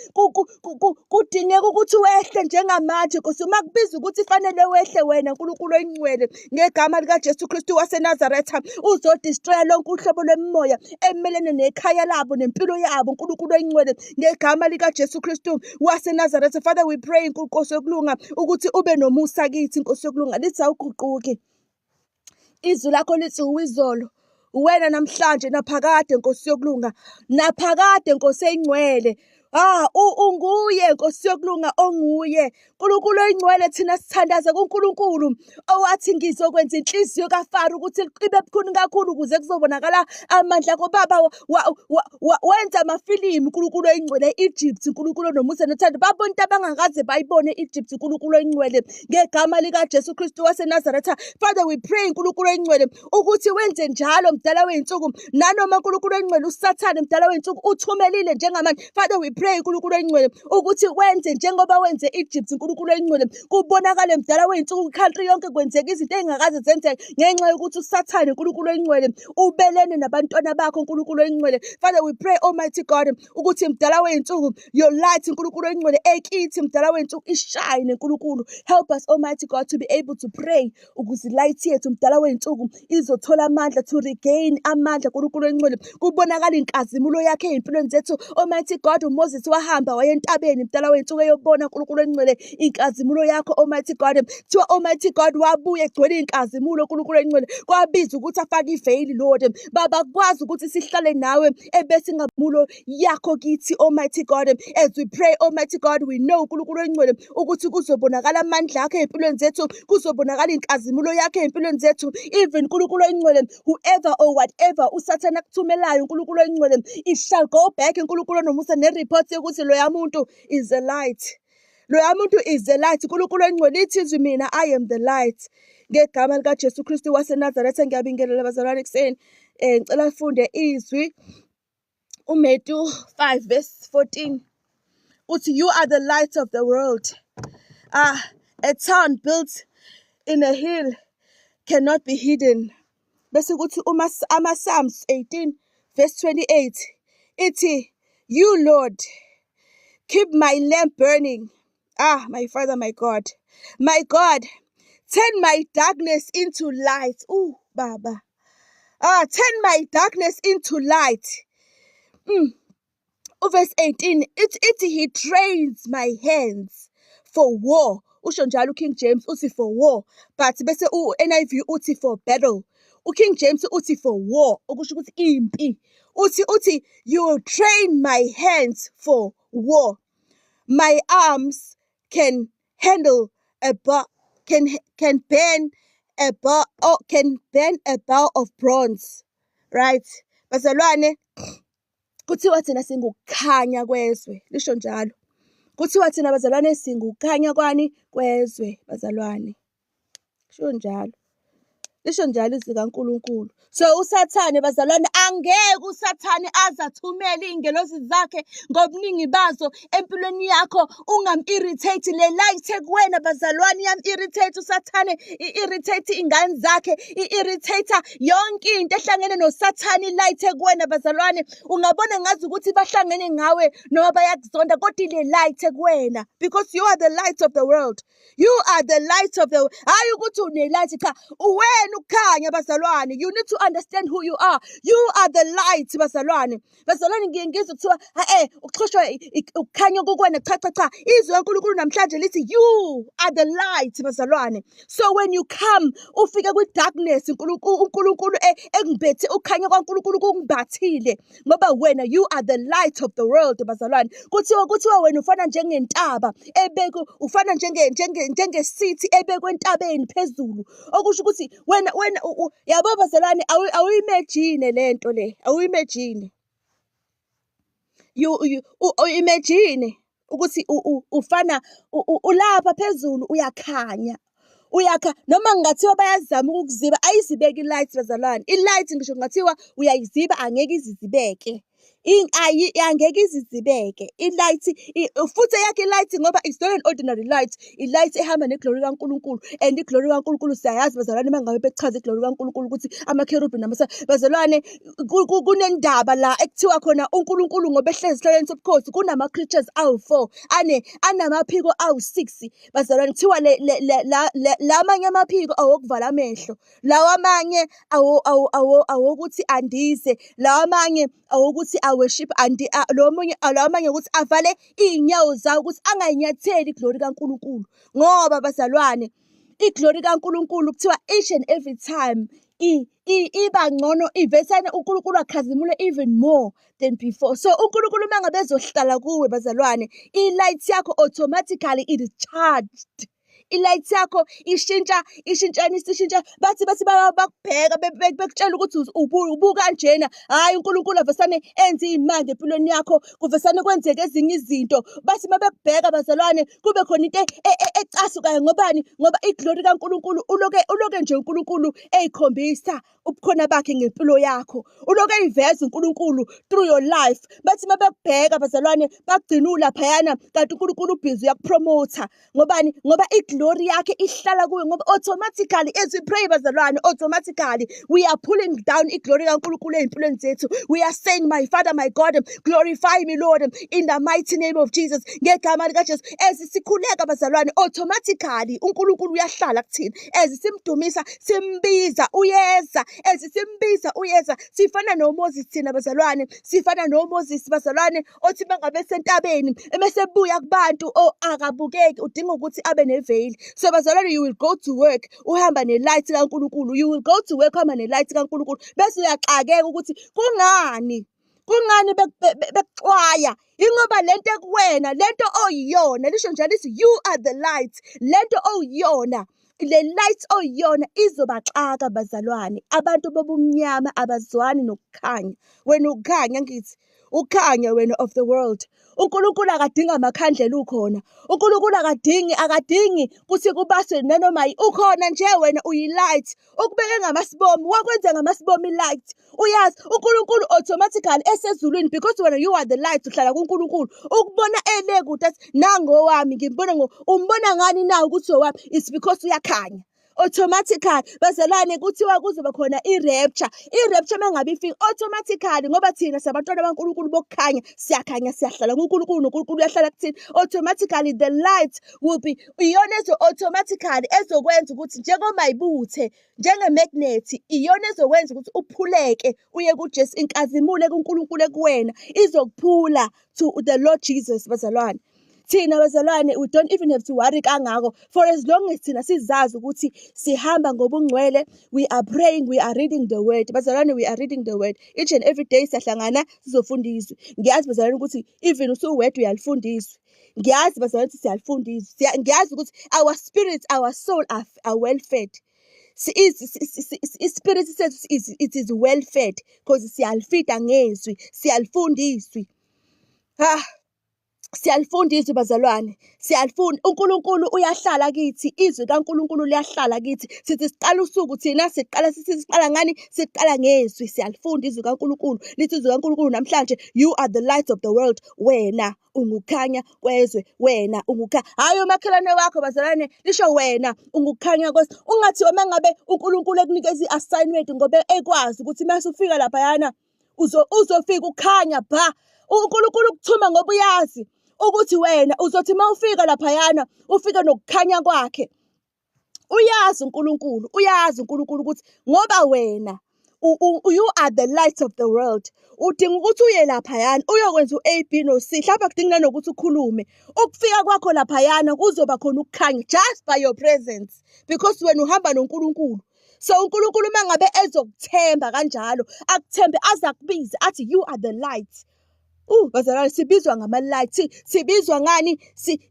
kudingeka ukuthi wehle njengamanje Nkosi, uma kubiza ukuthi fanele wehle wena uNkulunkulu oyingcwele, ngegama likaJesu Kristu waseNazaretha, uzodestroya lonke uhlobo lwemoya emelene nekhaya labo nempilo yabo uNkulunkulu oyingcwele, ngegama likaJesu Kristu waseNazaretha. Father, we pray Nkosi yokulunga ukuthi ube nomusa kithi Nkosi yokulunga, lithi awuguquki. Izwi lakho lithi uwizolo, wena namhlanje naphakade Nkosi yokulunga, naphakade Nkosi eyingcwele. Unguye Nkosi yokulunga, onguye uNkulunkulu oyingcwele. Thina sithandaza kuNkulunkulu owathi ngizokwenza inhliziyo kaFaro ukuthi ibe bukhuni kakhulu ukuze kuzobonakala amandla akho. Baba, wenza amafilimu uNkulunkulu oyingcwele e-Egypt, uNkulunkulu onomusa nothando, babona into abangakaze bayibone e-Egypt uNkulunkulu oyingcwele, ngegama likaJesu Kristu waseNazaretha. Father, we pray uNkulunkulu oyingcwele ukuthi wenze njalo mdala wey'nsuku, nanoma uNkulunkulu oyingcwele uSathane mdala wey'nsuku uthumelile njengamanje. Father, we pray uNkulunkulu oyingcwele ukuthi wenze njengoba wenze Egypt uNkulunkulu oyingcwele, kubonakale mdala wey'nsuku country yonke kwenzeka izinto ey'ngakaze zenzeke ngenxa yokuthi usathane uNkulunkulu oyingcwele ubelene nabantwana bakho uNkulunkulu oyingcwele. Father, we pray Almighty God ukuthi mdala wey'nsuku your light uNkulunkulu oyingcwele ekithi mdala wey'nsuku ishine uNkulunkulu. Help us Almighty God to be able to pray ukuze light yethu mdala wey'nsuku izothola amandla, to regain amandla uNkulunkulu oyingcwele, kubonakala inkazimulo yakhe ey'mpilweni zethu. Almighty God, uMoses wahamba waya entabeni mdala wey'nsuku eyobona uNkulunkulu oyingcwele inkazimulo yakho Almighty God. Kuthiwa Almighty God wabuye egcwele inkazimulo uNkulunkulu oyingcwele, kwabiza ukuthi afake iveyili Lord. Baba, kwazi ukuthi sihlale nawe ebese inkazimulo yakho kithi Almighty God. As we pray Almighty God, we know uNkulunkulu oyingcwele ukuthi kuzobonakala amandla akhe ey'mpilweni zethu, kuzobonakala inkazimulo yakhe ey'mpilweni zethu. Even uNkulunkulu oyingcwele, whoever or whatever usathane akuthumelayo uNkulunkulu oyingcwele, it shall go back uNkulunkulu onomusa nereport yokuthi loya muntu is a light. Loya muntu is the light. uNkulunkulu oyingcwele ithi izwi mina, I am the light. Ngegama likaJesu Kristu waseNazaretha ngiyabingelela bazalwane ekuseni. Ngicela sifunde izwi uMatthew 5 verse 14. Uthi you are the light of the world. A town built in a hill cannot be hidden. Bese kuthi Psalms 18 verse 28 ithi, you Lord keep my lamp burning. My Father, my God, turn my darkness into light. Baba. Turn my darkness into light. Verse 18, it he trains my hands for war. Usho njalo King James uthi for war, but bese NIV uthi for battle. King James uthi for war, okusho ukuthi impi. Uthi you train my hands for war. My arms can handle a bow, can bend a bow, or can bend a bow of bronze. Right? Bazalwane, kuthiwa thina singukukhanya kwezwe. Lisho njalo. Kuthiwa thina bazalwane singukukhanya kwani kwezwe bazalwane. Lisho njalo. Lisho njalo izwi kaNkulunkulu. So usathane bazalwane, angeke usathane azathumela iy'ngelosi zakhe ngobuningi bazo empilweni yakho ungam-irritate le light ekuwena bazalwane. Iyam-irritate usathane, i-irritate iy'ngane zakhe, i-irritate yonke into ehlangene nosathane i-light ekuwena bazalwane. Ungabona ngazi ukuthi bahlangene ngawe noma bayakuzonda, kodwa ile light ekuwena, because you are the light of the world. You are the light of the world. Hayi ukuthi une-light cha, uwena ukukhanya bazalwane. You need to understand who you are. You are the light bazalwane. Bazalwane ngizwe kuthiwa ukuxoshwa ukukhanya kokwena cha. Izwi kaNkulunkulu namhlanje lithi you are the light bazalwane. So when you come ufike kwi-darkness, uNkulunkulu ekungibethe, ukukhanya kwaNkulunkulu kungibathile ngoba wena you are the light of the world bazalwane. Kuthiwa wena ufana njengentaba ebekwe, ufana njengesithi ebekwe entabeni phezulu. Okusho ukuthi wena yabo bazalwane, awuyimagine lento le, awuyimagine. You imagine ukuthi ufana ulapha phezulu uyakhanya. Noma ngingathiwa bayazama ukukuziba, ayizibeke i-light bazalwane. I-light ngisho ngingathiwa uyayiziba angeke izizibeke. Angeke izizibeke i-light, futhi yakhe i-light ngoba it's not an ordinary light. I-light ehamba neglory kaNkulunkulu, and iglory kaNkulunkulu siyayazi bazalwane mangabe bechaza iglory kaNkulunkulu ukuthi amakherubhi bazalwane, kunendaba la ekuthiwa khona uNkulunkulu ngoba ehlezi esihlalweni sobukhosi kunama-creatures awu-4 anamaphiko awu-6 bazalwane. Kuthiwa la amanye amaphiko awokuvala amehlo, lawa amanye awokuthi andize, lawa amanye awokuthi worship, lawa amanye ukuthi avale iy'nyawo zawo ukuthi angayinyatheli iglory kaNkulunkulu. Ngoba bazalwane, iglory kaNkulunkulu kuthiwa each and every time iba ngcono, ivesane uNkulunkulu akhazimule even more than before. So uNkulunkulu mangabe ezohlala kuwe bazalwane, i-light yakho automatically it is charged. i-light yakho ishintsha bathi bakubheka bekutshela ukuthi ubukanjena. Hhayi, uNkulunkulu avesane enze iy'manga empilweni yakho, kuvesane kwenzeke ezinye izinto. Bathi uma bekubheka bazalwane kube khona into ecasukayo. Ngobani? Ngoba iglory kaNkulunkulu uloke nje uNkulunkulu eyikhombisa ubukhona bakhe ngempilo yakho. Uloke eyiveza uNkulunkulu through your life. Bathi uma bekubheka bazalwane bagcina ulaphayana, kanti uNkulunkulu ubhizi uyakupromotha. Ngobani? Ngoba iglory yakhe ihlala kuwe. Ngoba automatically as we pray bazalwane, automatically we are pulling down iglory kaNkulunkulu ey'mpilweni zethu. We are saying, my Father, my God, glorify me, Lord, in the mighty name of Jesus. Ngegama likaJesu. As sikhuleka bazalwane, automatically uNkulunkulu uyahlala kuthina. As simdumisa, simbiza, uyeza. As simbiza, uyeza. Sifana noMoses thina bazalwane. Sifana noMoses bazalwane, othi mangabe sentabeni emesebuya kubantu akabukeki, udinga ukuthi abe neveli. So bazalwane, you will go to work uhamba nelight kaNkulunkulu. You will go to work uhamba nelight kaNkulunkulu. Bese uyaxakeka ukuthi kungani bekuxwaya. Ingoba lento ekuwena, lento oyiyona, lisho njalo lithi you are the light. Lento oyiyona, le light oyiyona izobaxaka bazalwane. Abantu bobumnyama abazwani nokukhanya. Wena ukhanya ngithi, ukhanya wena of the world. uNkulunkulu akadinga amakhandlela ukhona. uNkulunkulu akadingi ukuthi kubaswe nanoma ukhona nje, wena uyi-light. Ukubeke ngamasibomu, wakwenza ngamasibomu i-light. Uyazi uNkulunkulu automatically esezulwini, because wena you are the light, uhlala kuNkulunkulu. Ukubona kude athi nangowami, ngimbona umbona ngani na ukuthi owami? It's because uyakhanya. Automatically bazalwane kuthiwa kuzoba khona i-rapture. I-rapture mangabe ifika automatically, ngoba thina sabantwana baNkulunkulu bokukhanya, siyakhanya, siyahlala kuNkulunkulu, noNkulunkulu uyahlala kuthina. Automatically the light will be iyona automatically ezokwenza ukuthi njengomayibuthe, njengemagnet, iyona ezokwenza ukuthi uphuleke uye kuJesu, inkazimule kuNkulunkulu kuwena izokuphula to the Lord Jesus bazalwane. Thina bazalwane, we don't even have to worry kangako, for as long as thina sizazi ukuthi sihamba ngobungcwele, we are praying, we are reading the word. Bazalwane, we are reading the word each and every day. Siyahlangana sizofundiswa. Ngiyazi bazalwane ukuthi even usuwedwa uyalifundiswa. Ngiyazi bazalwane ukuthi siyalifundiswa. Ngiyazi ukuthi our spirits, our soul are well fed. Spirit says it is well fed because siyalifida ngezwi, siyalifundiswa. Siyalifundiswa bazalwane, siyalifunda. uNkulunkulu uyahlala kithi, izwi kaNkulunkulu liyahlala kithi. Sithi siqala usuku thina siqala ngani? Siqala ngezwi. Siyalifunda izwi kaNkulunkulu. Lithi izwi kaNkulunkulu namhlanje, you are the light of the world. Wena ungukukhanya kwezwe, wena ungukukhanya. Hayi umakhelwane wakho bazalwane, lisho wena ungukukhanya kwezwe. Ungathi uma ngabe uNkulunkulu ekunikeza i-assignment ngoba ekwazi ukuthi mase ufika lapha yana uzofika ukhanya ba. uNkulunkulu ukuthuma ngoba uyazi ukuthi wena uzothi uma ufika laphayana ufike nokukhanya kwakhe. Uyazi uNkulunkulu ukuthi ngoba wena you are the light of the world. Udinga ukuthi uye laphayana uyokwenza u-A, B no C. Mhlawumbe kudinga nokuthi ukhulume. Ukufika kwakho laphayana kuzoba khona ukukhanya just by your presence, because wena uhamba noNkulunkulu. So uNkulunkulu mangabe ezokuthemba kanjalo, akuthembe azakubiza athi you are the light. Bazalwane, sibizwa ngama-light. Sibizwa ngani?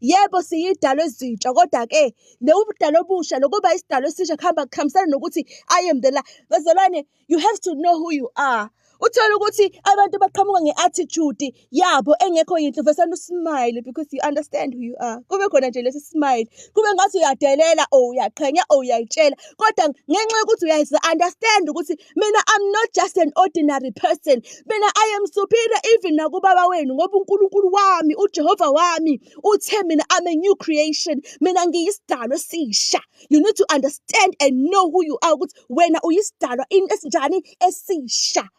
Yebo siyidalo ezintsha, kodwa-ke ubudalo obusha lokuba isidalo esisha kuhambisana nokuthi I am the light. Bazalwane, you have to know who you are. Uthola ukuthi abantu baqhamuka nge-attitude yabo engekho yinhle, uvesana usmile because you understand who you are. Kube khona nje lesi smile, kube ngathi uyadelela uyaqhenya uyayitshela, kodwa ngenxa yokuthi uyazi-understand ukuthi mina I'm not just an ordinary person. Mina I am superior even nakubaba wenu, ngoba uNkulunkulu wami, uJehova wami uthe mina I'm a new creation. Mina ngiyisidalo esisha. You need to understand and know who you are, ukuthi wena uyisidalo esinjani esisha.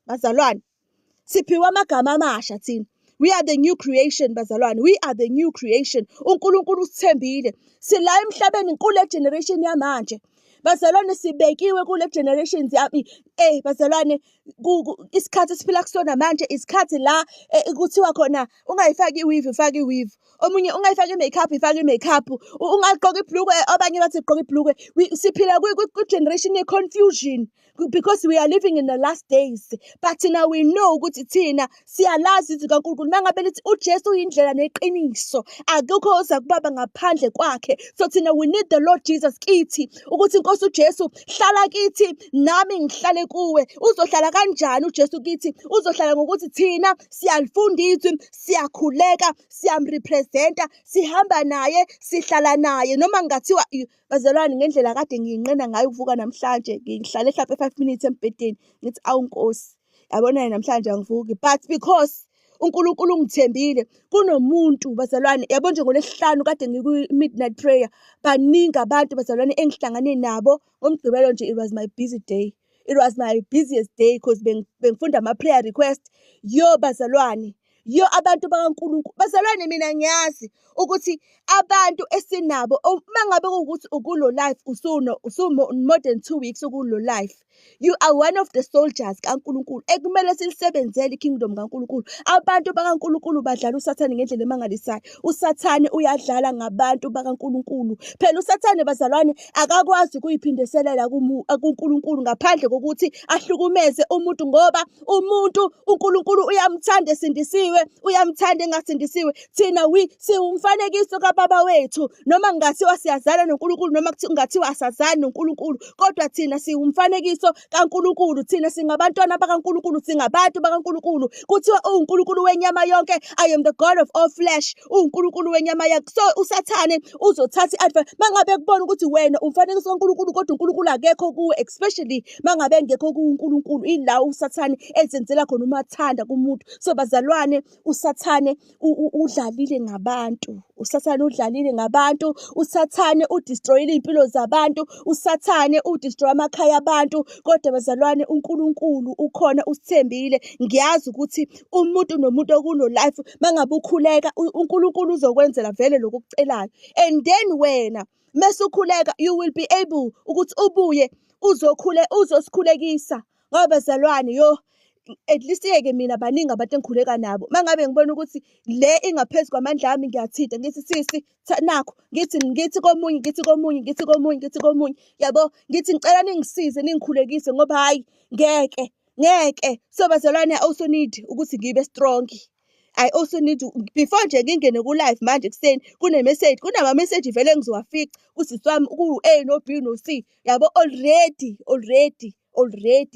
Bazalwane, siphiwe amagama amasha thina. We are the new creation bazalwane. We are the new creation. uNkulunkulu usithembile. Sila emhlabeni kule generation yamanje. Bazalwane, sibekiwe kule generations Bazalwane, isikhathi esiphila kusona manje isikhathi la kuthiwa khona ungayifaki iweave, ifake iweave. Omunye ungayifaki i-makeup, ifake i-makeup. Ungagqoka ibhlukwe, abanye bathi gqoka ibhlukwe. Siphila kwi-generation ye-confusion because we are living in the last days. But now we know ukuthi thina siyalazi izwi kaNkulunkulu. Mangabe lithi uJesu uyindlela neqiniso, akukho oza kubaba ngaphandle kwakhe. So thina we need the Lord Jesus kithi ukuthi Nkosi uJesu hlala kithi nami ngihlale kuwe. Uzohlala kanjani uJesu kithi? Uzohlala ngokuthi thina siyalifunda izwi, siyakhuleka, siyamrepresenta, sihamba naye, sihlala naye. Noma ngathiwa bazalwane, ngendlela kade ngiyinqena ngayo ukuvuka namhlanje, ngihlale mhlawumbe 5 minutes embhedeni ngithi awu Nkosi, yabona namhlanje angivuki, but because uNkulunkulu ungithembile. Kunomuntu bazalwane, yabo nje ngoLesihlanu kade ngiku-midnight prayer, baningi abantu bazalwane engihlangane nabo. Ngomgqibelo nje, it was my busy day. It was my busiest day because bengifunda ama-prayer request. Yo bazalwane, yo abantu bakaNkulunkulu. Bazalwane, mina ngiyazi ukuthi abantu esinabo mangabe kuwukuthi ukulo life more than 2 weeks ukulo life, you are one of the soldiers kaNkulunkulu ekumele silisebenzele ikingdom kaNkulunkulu. Abantu bakaNkulunkulu badlala usathane ngendlela emangalisayo. Usathane uyadlala ngabantu bakaNkulunkulu. Phela usathane bazalwane akakwazi ukuyiphindiselela kuNkulunkulu ngaphandle kokuthi ahlukumeze umuntu, ngoba umuntu uNkulunkulu uyamthanda esindisiwe, uyamthanda engasindisiwe. Thina siwumfanekiso kababa wethu, noma ngathiwa siyazana noNkulunkulu noma ngathiwa asazani noNkulunkulu, kodwa thina siwumfanekiso kaNkulunkulu. Thina singabantwana bakaNkulunkulu, singabantu bakaNkulunkulu. Kuthiwa uNkulunkulu wenyama yonke, I am the God of all flesh. uNkulunkulu wenyama yonke. So usathane uzothatha i-advantage mangabe kubona ukuthi wena umfanekiso kaNkulunkulu kodwa uNkulunkulu akekho kuwe, especially mangabe ngekho kuNkulunkulu, ila usathane ezenzela khona umathanda kumuntu. So bazalwane, usathane udlalile ngabantu. Usathane udlalile ngabantu. Usathane udestroyile iy'mpilo zabantu. Usathane udestroy amakhaya abantu. Kodwa bazalwane, uNkulunkulu ukhona, usithembile. Ngiyazi ukuthi umuntu nomuntu okulo life mangabe ukhuleka, uNkulunkulu uzokwenzela vele lokhu okucelayo. And then wena mesukhuleka, you will be able ukuthi ubuye uzosikhulekisa. Ngoba bazalwane, yo, at least ke mina baningi abantu engikhuleka nabo. Mangabe ngibona ukuthi le ingaphezu kwamandla ami, ngiyathinta ngithi sisi nakho, ngithi komunye, yabo, ngithi ngicela ningisize ningikhulekise ngoba hayi ngeke. So bazalwane, I also need ukuthi ngibe strong. I also need to, before nje ngingene ku-live manje ekuseni, kunama-message vele engizowafica kusisi wami ku-A no B no C, yabo, already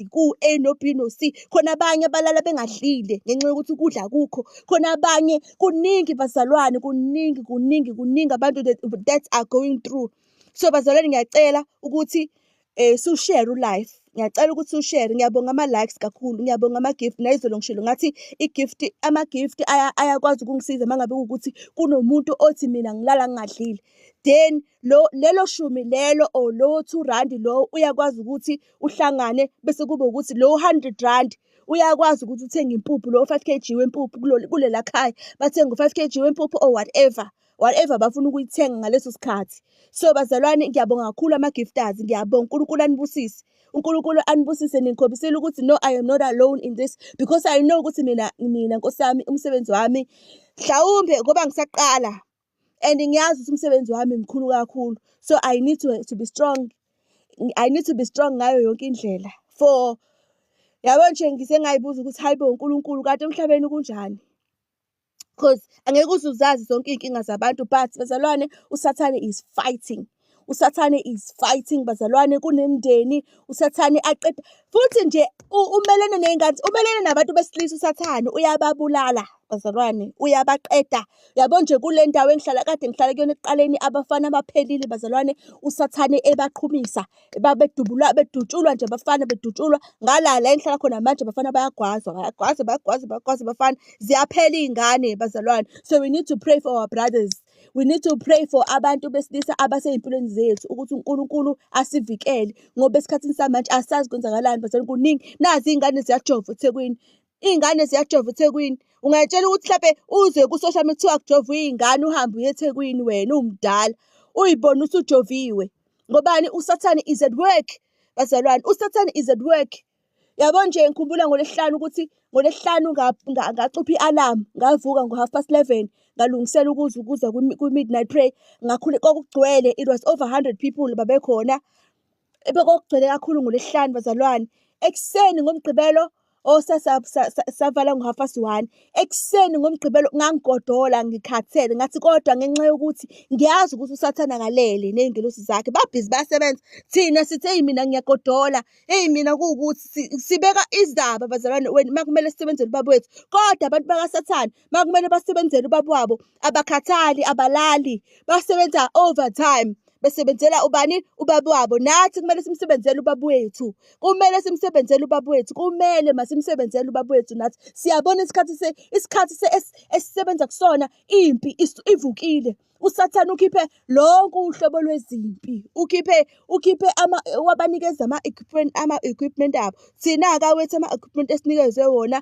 ku-A no B no C. Khona abanye abalala bengadlile ngenxa yokuthi ukudla akukho. Khona abanye, kuningi bazalwane, kuningi abantu that are going through. So bazalwane, ngiyacela ukuthi siwushare u-live. Ngiyacela ukuthi ushare. Ngiyabonga ama-likes kakhulu, ngiyabonga ama-gift. Nayizolo ngishilo ngathi ama-gift ayakwazi ukungisiza mangabe ukuthi kunomuntu othi mina ngilala ngingadlile. Then lelo shumi lelo or lo 2 rand lo uyakwazi ukuthi uhlangane bese kube ukuthi lo 100 rand uyakwazi ukuthi uthenge impuphu, lo 5 kg wempuphu kulela khaya bathenga 5 kg wempuphu or whatever bafuna ukuyithenga ngaleso sikhathi. So bazalwane, ngiyabonga kakhulu ama-gifters. Ngiyabonga. uNkulunkulu anibusise. uNkulunkulu anibusise, ningikhombisile ukuthi no, I am not alone in this, because I know ukuthi mina Nkosi yami, umsebenzi wami mhlawumbe ngoba ngisaqala and ngiyazi ukuthi umsebenzi wami mkhulu kakhulu. So I need to be strong. I need to be strong ngayo yonke indlela. For yabo nje ngisengayibuza ukuthi hayibo uNkulunkulu, kanti emhlabeni kunjani? Because angeke uzazi zonke iy'nkinga zabantu, but bazalwane, usathane is fighting. Usathane is fighting bazalwane. Kunemndeni usathane aqeda futhi nje umelene ney'ngane, umelene nabantu besilisa. Usathane uyababulala bazalwane, uyabaqeda. Yabo nje kule ndawo kade ngihlala kuyona ekuqaleni, abafana baphelile bazalwane. Usathane ebaqhumisa, bedutshulwa nje abafana, bedutshulwa ngala la engihlala khona manje. Abafana bayagwazwa abafana, ziyaphela iy'ngane bazalwane. So we need to pray for our brothers. We need to pray for abantu besilisa abasey'mpilweni zethu ukuthi uNkulunkulu asivikele, ngoba esikhathini samanje asazi kwenzakalani bazalwane. Kuningi nazi iy'ngane ziyajova eThekwini. Ungayitshela ukuthi mhlawumbe uze ku-social media kuthiwa kujovwa iy'ngane, uhambe uye eThekwini wena umdala uyibone usujoviwe. Ngobani? Usathane is at work bazalwane. Usathane is at work. Yabo nje ngikhumbula ngolesihlanu ukuthi ngolesihlanu ngacupha i-alarm ngavuka ngo11:30 ngalungisela ukuza ku-midnight prayer ngakhule kokugcwele. It was over 100 people babekhona. Bekokugcwele kakhulu ngolesihlanu bazalwane. Ekuseni ngomgqibelo savala ngo1:30. Ekuseni ngomgqibelo ngangigodola ngikhathele ngathi kodwa ngenxa yokuthi ngiyazi ukuthi usathana akalele nezingelosi zakhe babhizi bayasebenza. Thina sithi hey mina ngiyagodola, hey mina kuwukuthi sibeka izaba bazalwane wena makumele sisebenzele ubaba wethu. Kodwa abantu bakaSathane makumele basebenzele ubaba wabo abakhathali abalali basebenza overtime. Besebenzela ubani? Ubaba wabo. Nathi kumele simsebenzele ubaba wethu. Kumele simsebenzele ubaba wethu. Kumele masimsebenzele ubaba wethu nathi. Siyabona isikhathi esisebenza kusona impi ivukile. USathane ukhiphe lonke uhlobo lwezimpi. Ukhiphe wabanikeza ama-equipment abo. Thina akawethu ama-equipment esinikezwe wona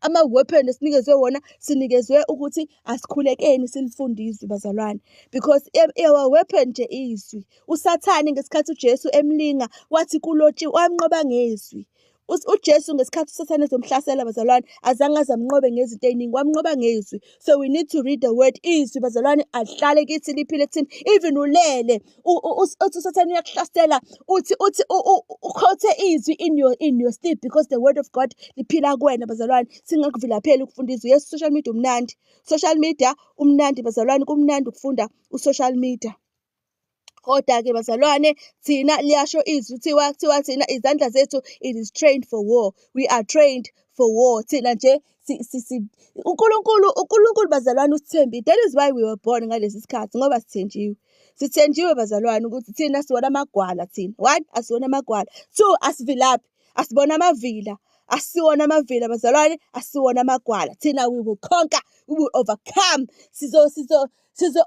ama-weapon esinikezwe wona sinikezwe ukuthi asikhulekeni silifundiswe bazalwane, because our weapon nje izwi. USathane ngesikhathi uJesu emlinga wathi kulotshiwe wamnqoba ngezwi. uJesu ngesikhathi uSathane ezomhlasela bazalwane azange azamnqobe ngezinto eziningi, wamnqoba ngezwi. So we need to read the word. Izwi bazalwane alihlale kithi liphile kuthini. Even ulele uthi uSathane uyakuhlasela uthi ukhothe izwi in your sleep, because the word of God liphila kuwena bazalwane. Singakuvilapheli ukufunda izwi. Yes, social media umnandi. Social media umnandi bazalwane, kumnandi ukufunda u-social media. Kodwa ke bazalwane thina liyasho izwi kuthiwa thina izandla zethu it is trained for war. We are trained for war. Thina nje uNkulunkulu bazalwane usithembile. That is why we were born ngalesi sikhathi, ngoba sithenjiwe. Sithenjiwe bazalwane ukuthi thina siwona amagwala thina. 1, asiwona amagwala. 2, asivilaphi. Asibona amavila. Asiwona amavila bazalwane, asiwona amagwala. Thina we will conquer, we will overcome. Sizo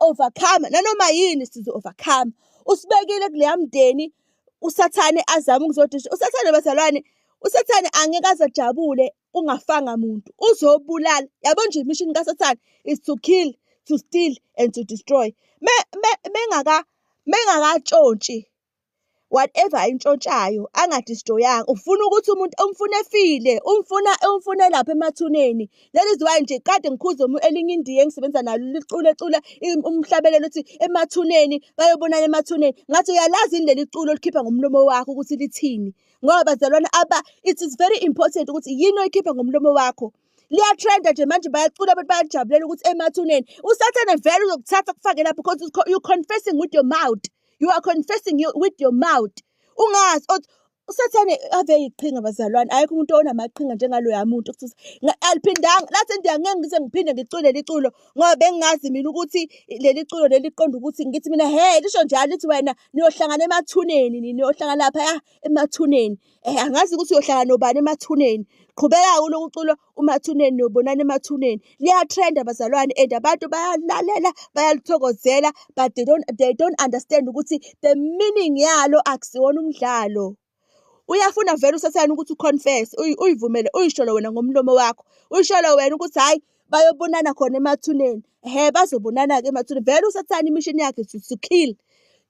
overcome. Nanoma yini sizo overcome. Usibekile kuleya mndeni uSathane azama ukuzodisha. USathane bazalwane, uSathane angeke azajabule ungafanga umuntu. Uzobulala. Yabo nje mission kaSathane is to kill, to steal and to destroy. Mengakatshontshe whatever intshontshayo angadistroyanga. Ufuna ukuthi umuntu umfune efile, umfune lapha emathuneni. That is why nje kade ngikhuza elinye indiya engisebenza nalo licula umhlabelelo uthi emathuneni bayobonana emathuneni. Ngathi uyalazi leli culo likhipha ngomlomo wakho ukuthi lithini, ngoba bazalwana it is very important ukuthi yini oyikhipha ngomlomo wakho. Liyatrenda nje manje bayacula abantu bayajabulela ukuthi emathuneni. USathane vele uzokuthatha kufake lapho because you confessing with your mouth. You are confessing with your mouth. Ungazi uSathane ave iqhinga bazalwane. Ayikho umuntu onamaqhinga njengaloya muntu. Aliphindanga lathi ngeke ngize ngiphinde ngicule liculo ngoba bengazi mina ukuthi leli culo leliqonda ukuthi ngithi mina lisho njalo lithi wena niyohlangana emathuneni, niyohlangana lapha emathuneni. Angazi ukuthi uyohlangana nobani emathuneni. Qhubeka kulo culo umathuneni niyobonana emathuneni. Liyatrenda bazalwane and abantu bayalalela bayalithokozela, but they don't understand ukuthi the meaning yalo akusiwona umdlalo. Uyafuna vele uSathane ukuthi uconfess, uyivumele, uyisholo wena ngomlomo wakho. Uyisholo wena ukuthi hayi bayobonana khona emathuneni. Bazobonana ke emathuneni. Vele uSathane imission yakhe to kill.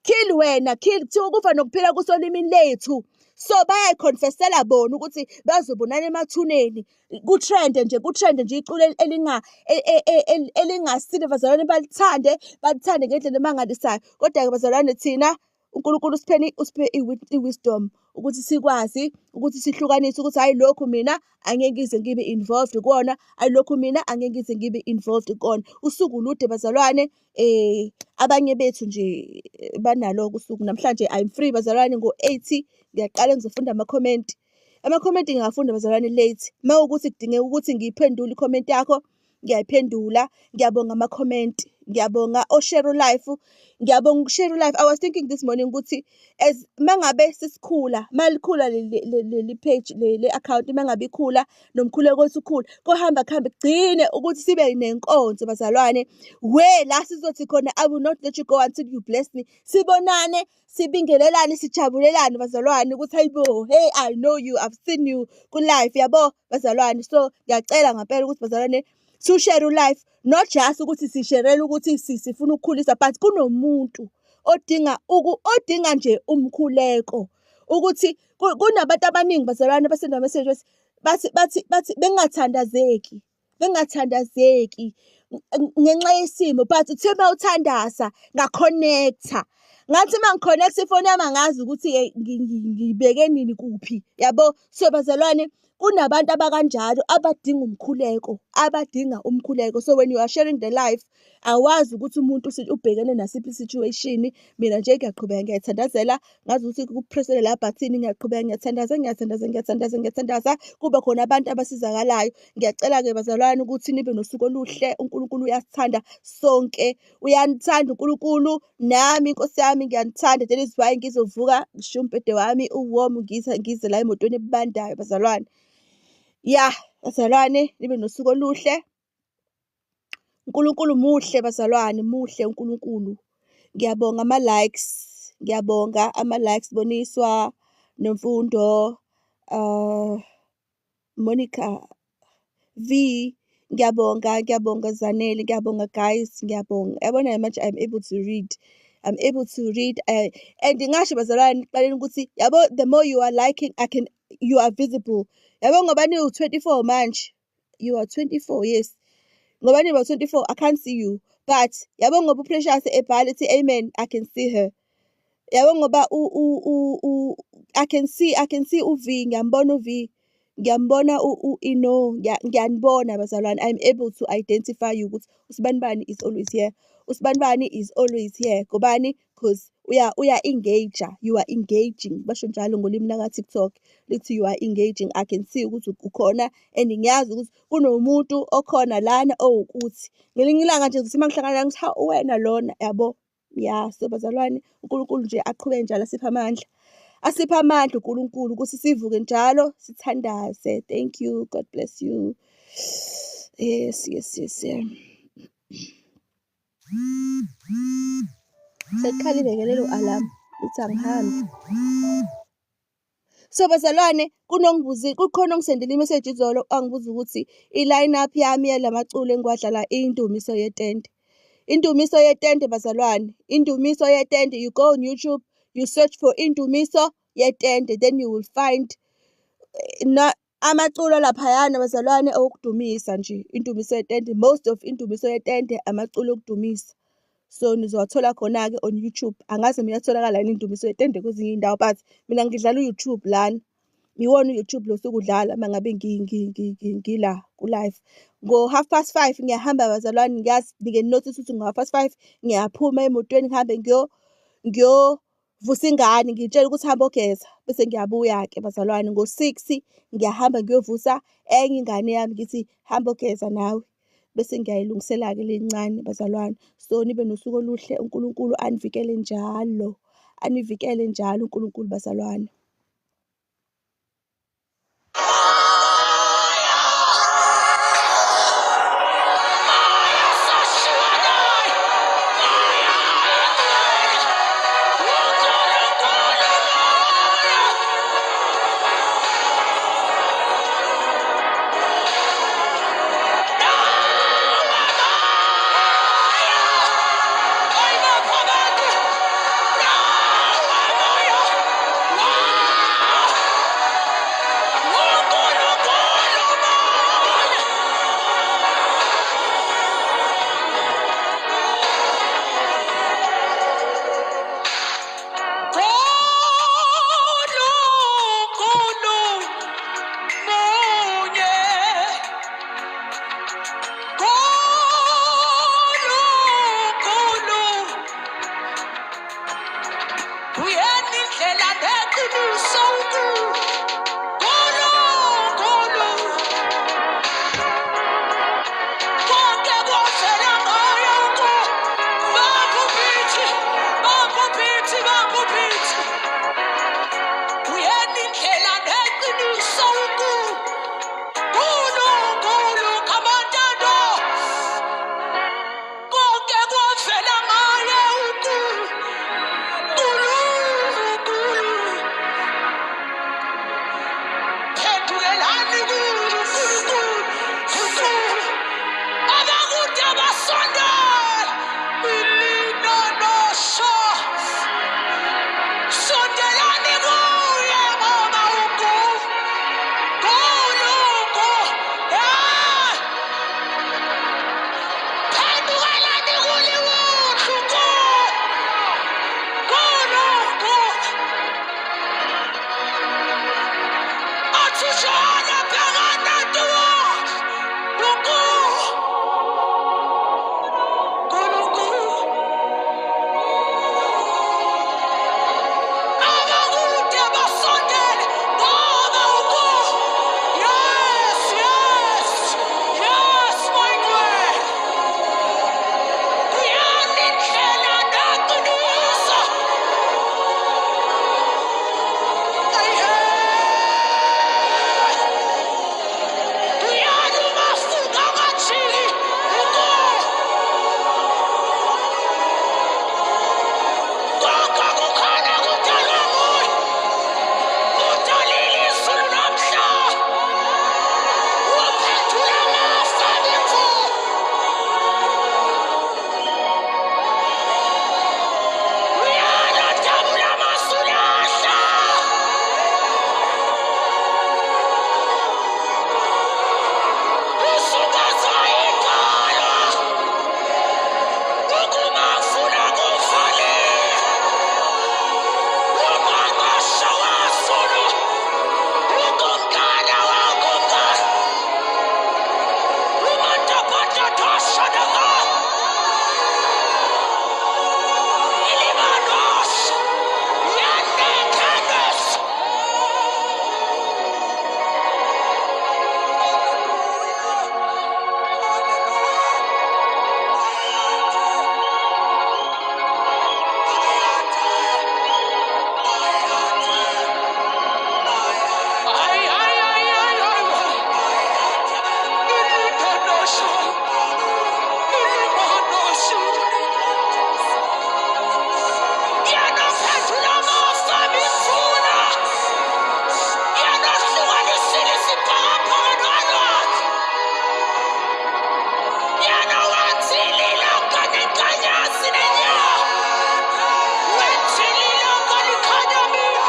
Kill wena, kill. Kuthiwa kufa nokuphila kusolimini lethu. So bayayiconfessela bona ukuthi bazobonana emathuneni. Kutrende nje iculo elingasile bazalwane balithande ngendlela emangalisayo. Kodwa ke bazalwane thina uNkulunkulu usiphe i-wisdom ukuthi sikwazi ukuthi sihlukanise ukuthi hayi lokhu mina angeke ngize ngibe involved kuona, hayi lokhu mina angeke ngize ngibe involved kuona. Usuku ulude bazalwane, abanye bethu nje banalo usuku. Namhlanje I'm free bazalwane ngo-8 ngiyaqala ngizofunda ama-comment ngingafunda bazalwane late. Mawukuthi kudingeka ukuthi ngiyiphendule i-comment yakho ngiyayiphendula. Ngiyabonga ama-comment, ngiyabonga oShare Life, ngiyabonga uShare Life. I was thinking this morning ukuthi as mangabe sisikhula malikhula le page le account, mangabe ikhula nomkhuleko wethu ukhula kohamba kugcine ukuthi sibe nenkonzo bazalwane. La sizothi khona I will not let you go until you bless me. Sibonane, sibingelelane, sijabulelane bazalwane ukuthi hayibo, hey I know you, I've seen you ku life yabo bazalwane. So ngiyacela ngempela ukuthi bazalwane Share Life, not just ukuthi sisherele ukuthi sifuna ukukhulisa, but kunomuntu odinga nje umkhuleko. ukuthi kunabantu abaningi bazalwane basenda message bathi bengathandazeki ngenxa yesimo, but uthe mawuthandaza ngaconnecta. Ngathi mangiconnecta ifoni yami angazi ukuthi ngibeke nini kuphi, yabo. So bazalwane, kunabantu abakanjalo abadinga umkhuleko. So when you are sharing the life, awazi ukuthi umuntu ubhekene nasiphi situation. Mina nje ngiyaqhubeka ngiyathandazela, ngazi ukuthi kupressele la button, ngiyaqhubeka ngiyathandaza. Kube khona abantu abasizakalayo. Ngiyacela-ke bazalwane ukuthi nibe nosuku oluhle. uNkulunkulu uyasithanda sonke, uyanithanda uNkulunkulu, nami inkosi yami ngiyanithanda. That is why ngizovuka ngishiye umbhede wami uwarm, ngize la emotweni ebandayo bazalwane. Ya bazalwane, nibe nosuku oluhle. uNkulunkulu muhle bazalwane, muhle uNkulunkulu. Ngiyabonga ngiyabonga ama-likes Boniswa Nomfundo, Monica V, ngiyabonga Zanele, ngiyabonga guys, ngiyabonga. Yabona manje I'm able to read and ngingasho bazalwane kuqaleni ukuthi yabo, the more you are liking, you are visible. Yabo ngoba ni 24 manje, you are 24, yes. Ngoba ni 24, I can't see you, but yabo ngoba uPrecious ebhala ethi amen, I can see her. Yabo ngoba I can see uV, ngiyambona uV, ngiyambona ngiyanibona bazalwane. I'm able to identify you ukuthi usibanibani is always here. Usibanibani is always here. Ngobani? Because uya engage, you are engaging. Basho njalo ngolimi laka TikTok lithi you are engaging. I can see ukuthi ukhona and ngiyazi ukuthi kunomuntu okhona lana owukuthi ngelinye ilanga nje ukuthi mangihlangana ngithi ha wena lona, yabo. Ya, so bazalwane, uNkulunkulu nje aqhubeke njalo asipha amandla uNkulunkulu ukuthi sivuke njalo sithandaze. Thank you, God bless you. Yes. Sekukhalile-ke lelo alarm lithi angihambi. So bazalwane, kukhona ongisendele imessage izolo angibuza ukuthi i-line up yami yalamaculo engiwadlala indumiso yetende. Indumiso yetende bazalwane, indumiso yetende. You go on YouTube, you search for indumiso yetende, then you will find amaculo laphayana bazalwane okudumisa nje. Indumiso yetende, most of indumiso yetende amaculo okudumisa. So nizowathola khona-ke on YouTube. Angazi mina atholakala yini indumiso yetende kwezinye indawo, but mina ngidlala uYouTube lana. Ngiwona uYouTube lo sukudlala mangabe ngila ku-live. Ngo 5:30 ngiyahamba bazalwane, ngike notice ukuthi ngo 5:30 ngiyaphuma emotweni ngihambe ngiyovusa ingane, ngitshela ukuthi hamba ogeza bese ngiyabuya-ke bazalwane. Ngo 6 ngiyahamba ngiyovusa enye ingane yami, ngithi hamba ogeza nawe bese ngiyayilungisela-ke lencane bazalwane. So nibe nosuku oluhle, uNkulunkulu anivikele njalo uNkulunkulu bazalwane. Shana Pagana Dua. Lugu. Gulugu. Abagude Basonde. Abagu. Yes, yes. Yes, my God. Kuyani Kela Nakunusa. I Kuyani Mafuga Machili. Lugu. Kaka Kukana Kutalamu. Kutalili Sunamsha. Wapetula Mafabifu. Rihanna Tabula Masulasa. Usuga Saitala. Ukuma Funa Kufali. Umama Shawa Sunu. Ukungana Wakunga. Umatapata Tashadaga. Ilimanos. Yande Kangas. Ay, ay, ay, ay, ay. Ilitanoso. Ilimanoso. Yana Petula Mafabi Funa. Yana Suwani Silisi Papa Nana. Yana Watili Lakani Kanya Sinenya. Watili Lakani Kanya Mia.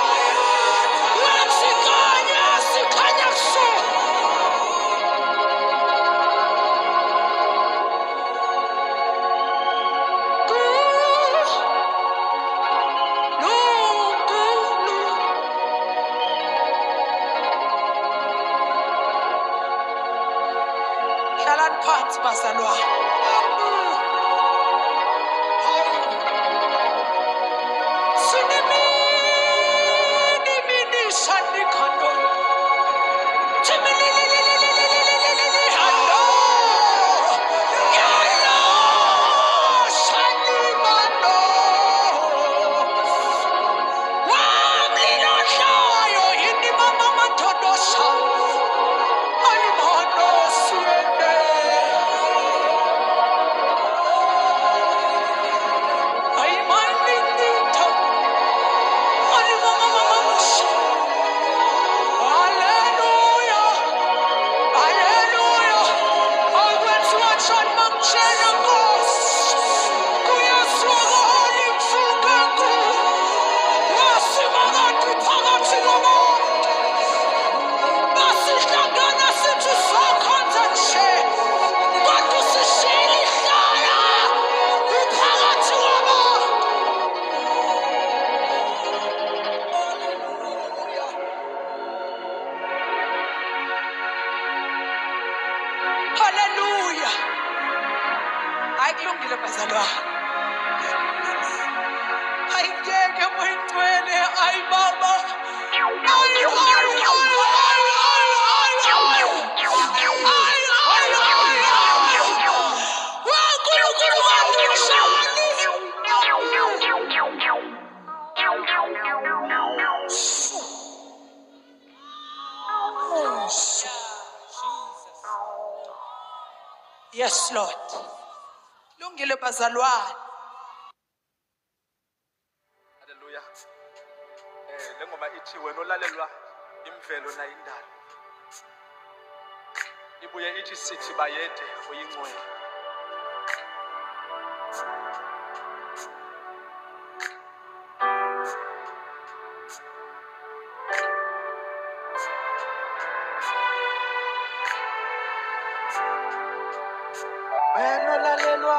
Watsikanya Sikanya Su. Shalan Pants Basalwa. Sunimi Dimini Sandi Kando. Timili Hello. Hello. Sandi Mando. Wamlina Shayo Hindi Mama Matodosa. Alimano Siende. Aimanindita. Alimama Mamasha. Hallelujah. Hallelujah. I went to a church Mount Chenagos. Kuyaswaga Holy Fugaku. Wasimaga Tupaga Tigamo. Basishagana Situ Sokantache. Batu Sishili Shara. Upaga Tigamo. Hallelujah. Ayikulungile bazalwa. Ayingeke muyithwele ayi baba. Ayi ayi ayi ayi ayi ayi ayi ayi. Wankulunkulu wangishani. Yes Lord. Lungile bazalwane. Haleluya. Le ngoma ithi wena olalelwa imvelo na indalo. Ibuye ithi sithi bayede oyingcwele. Wena olalelwa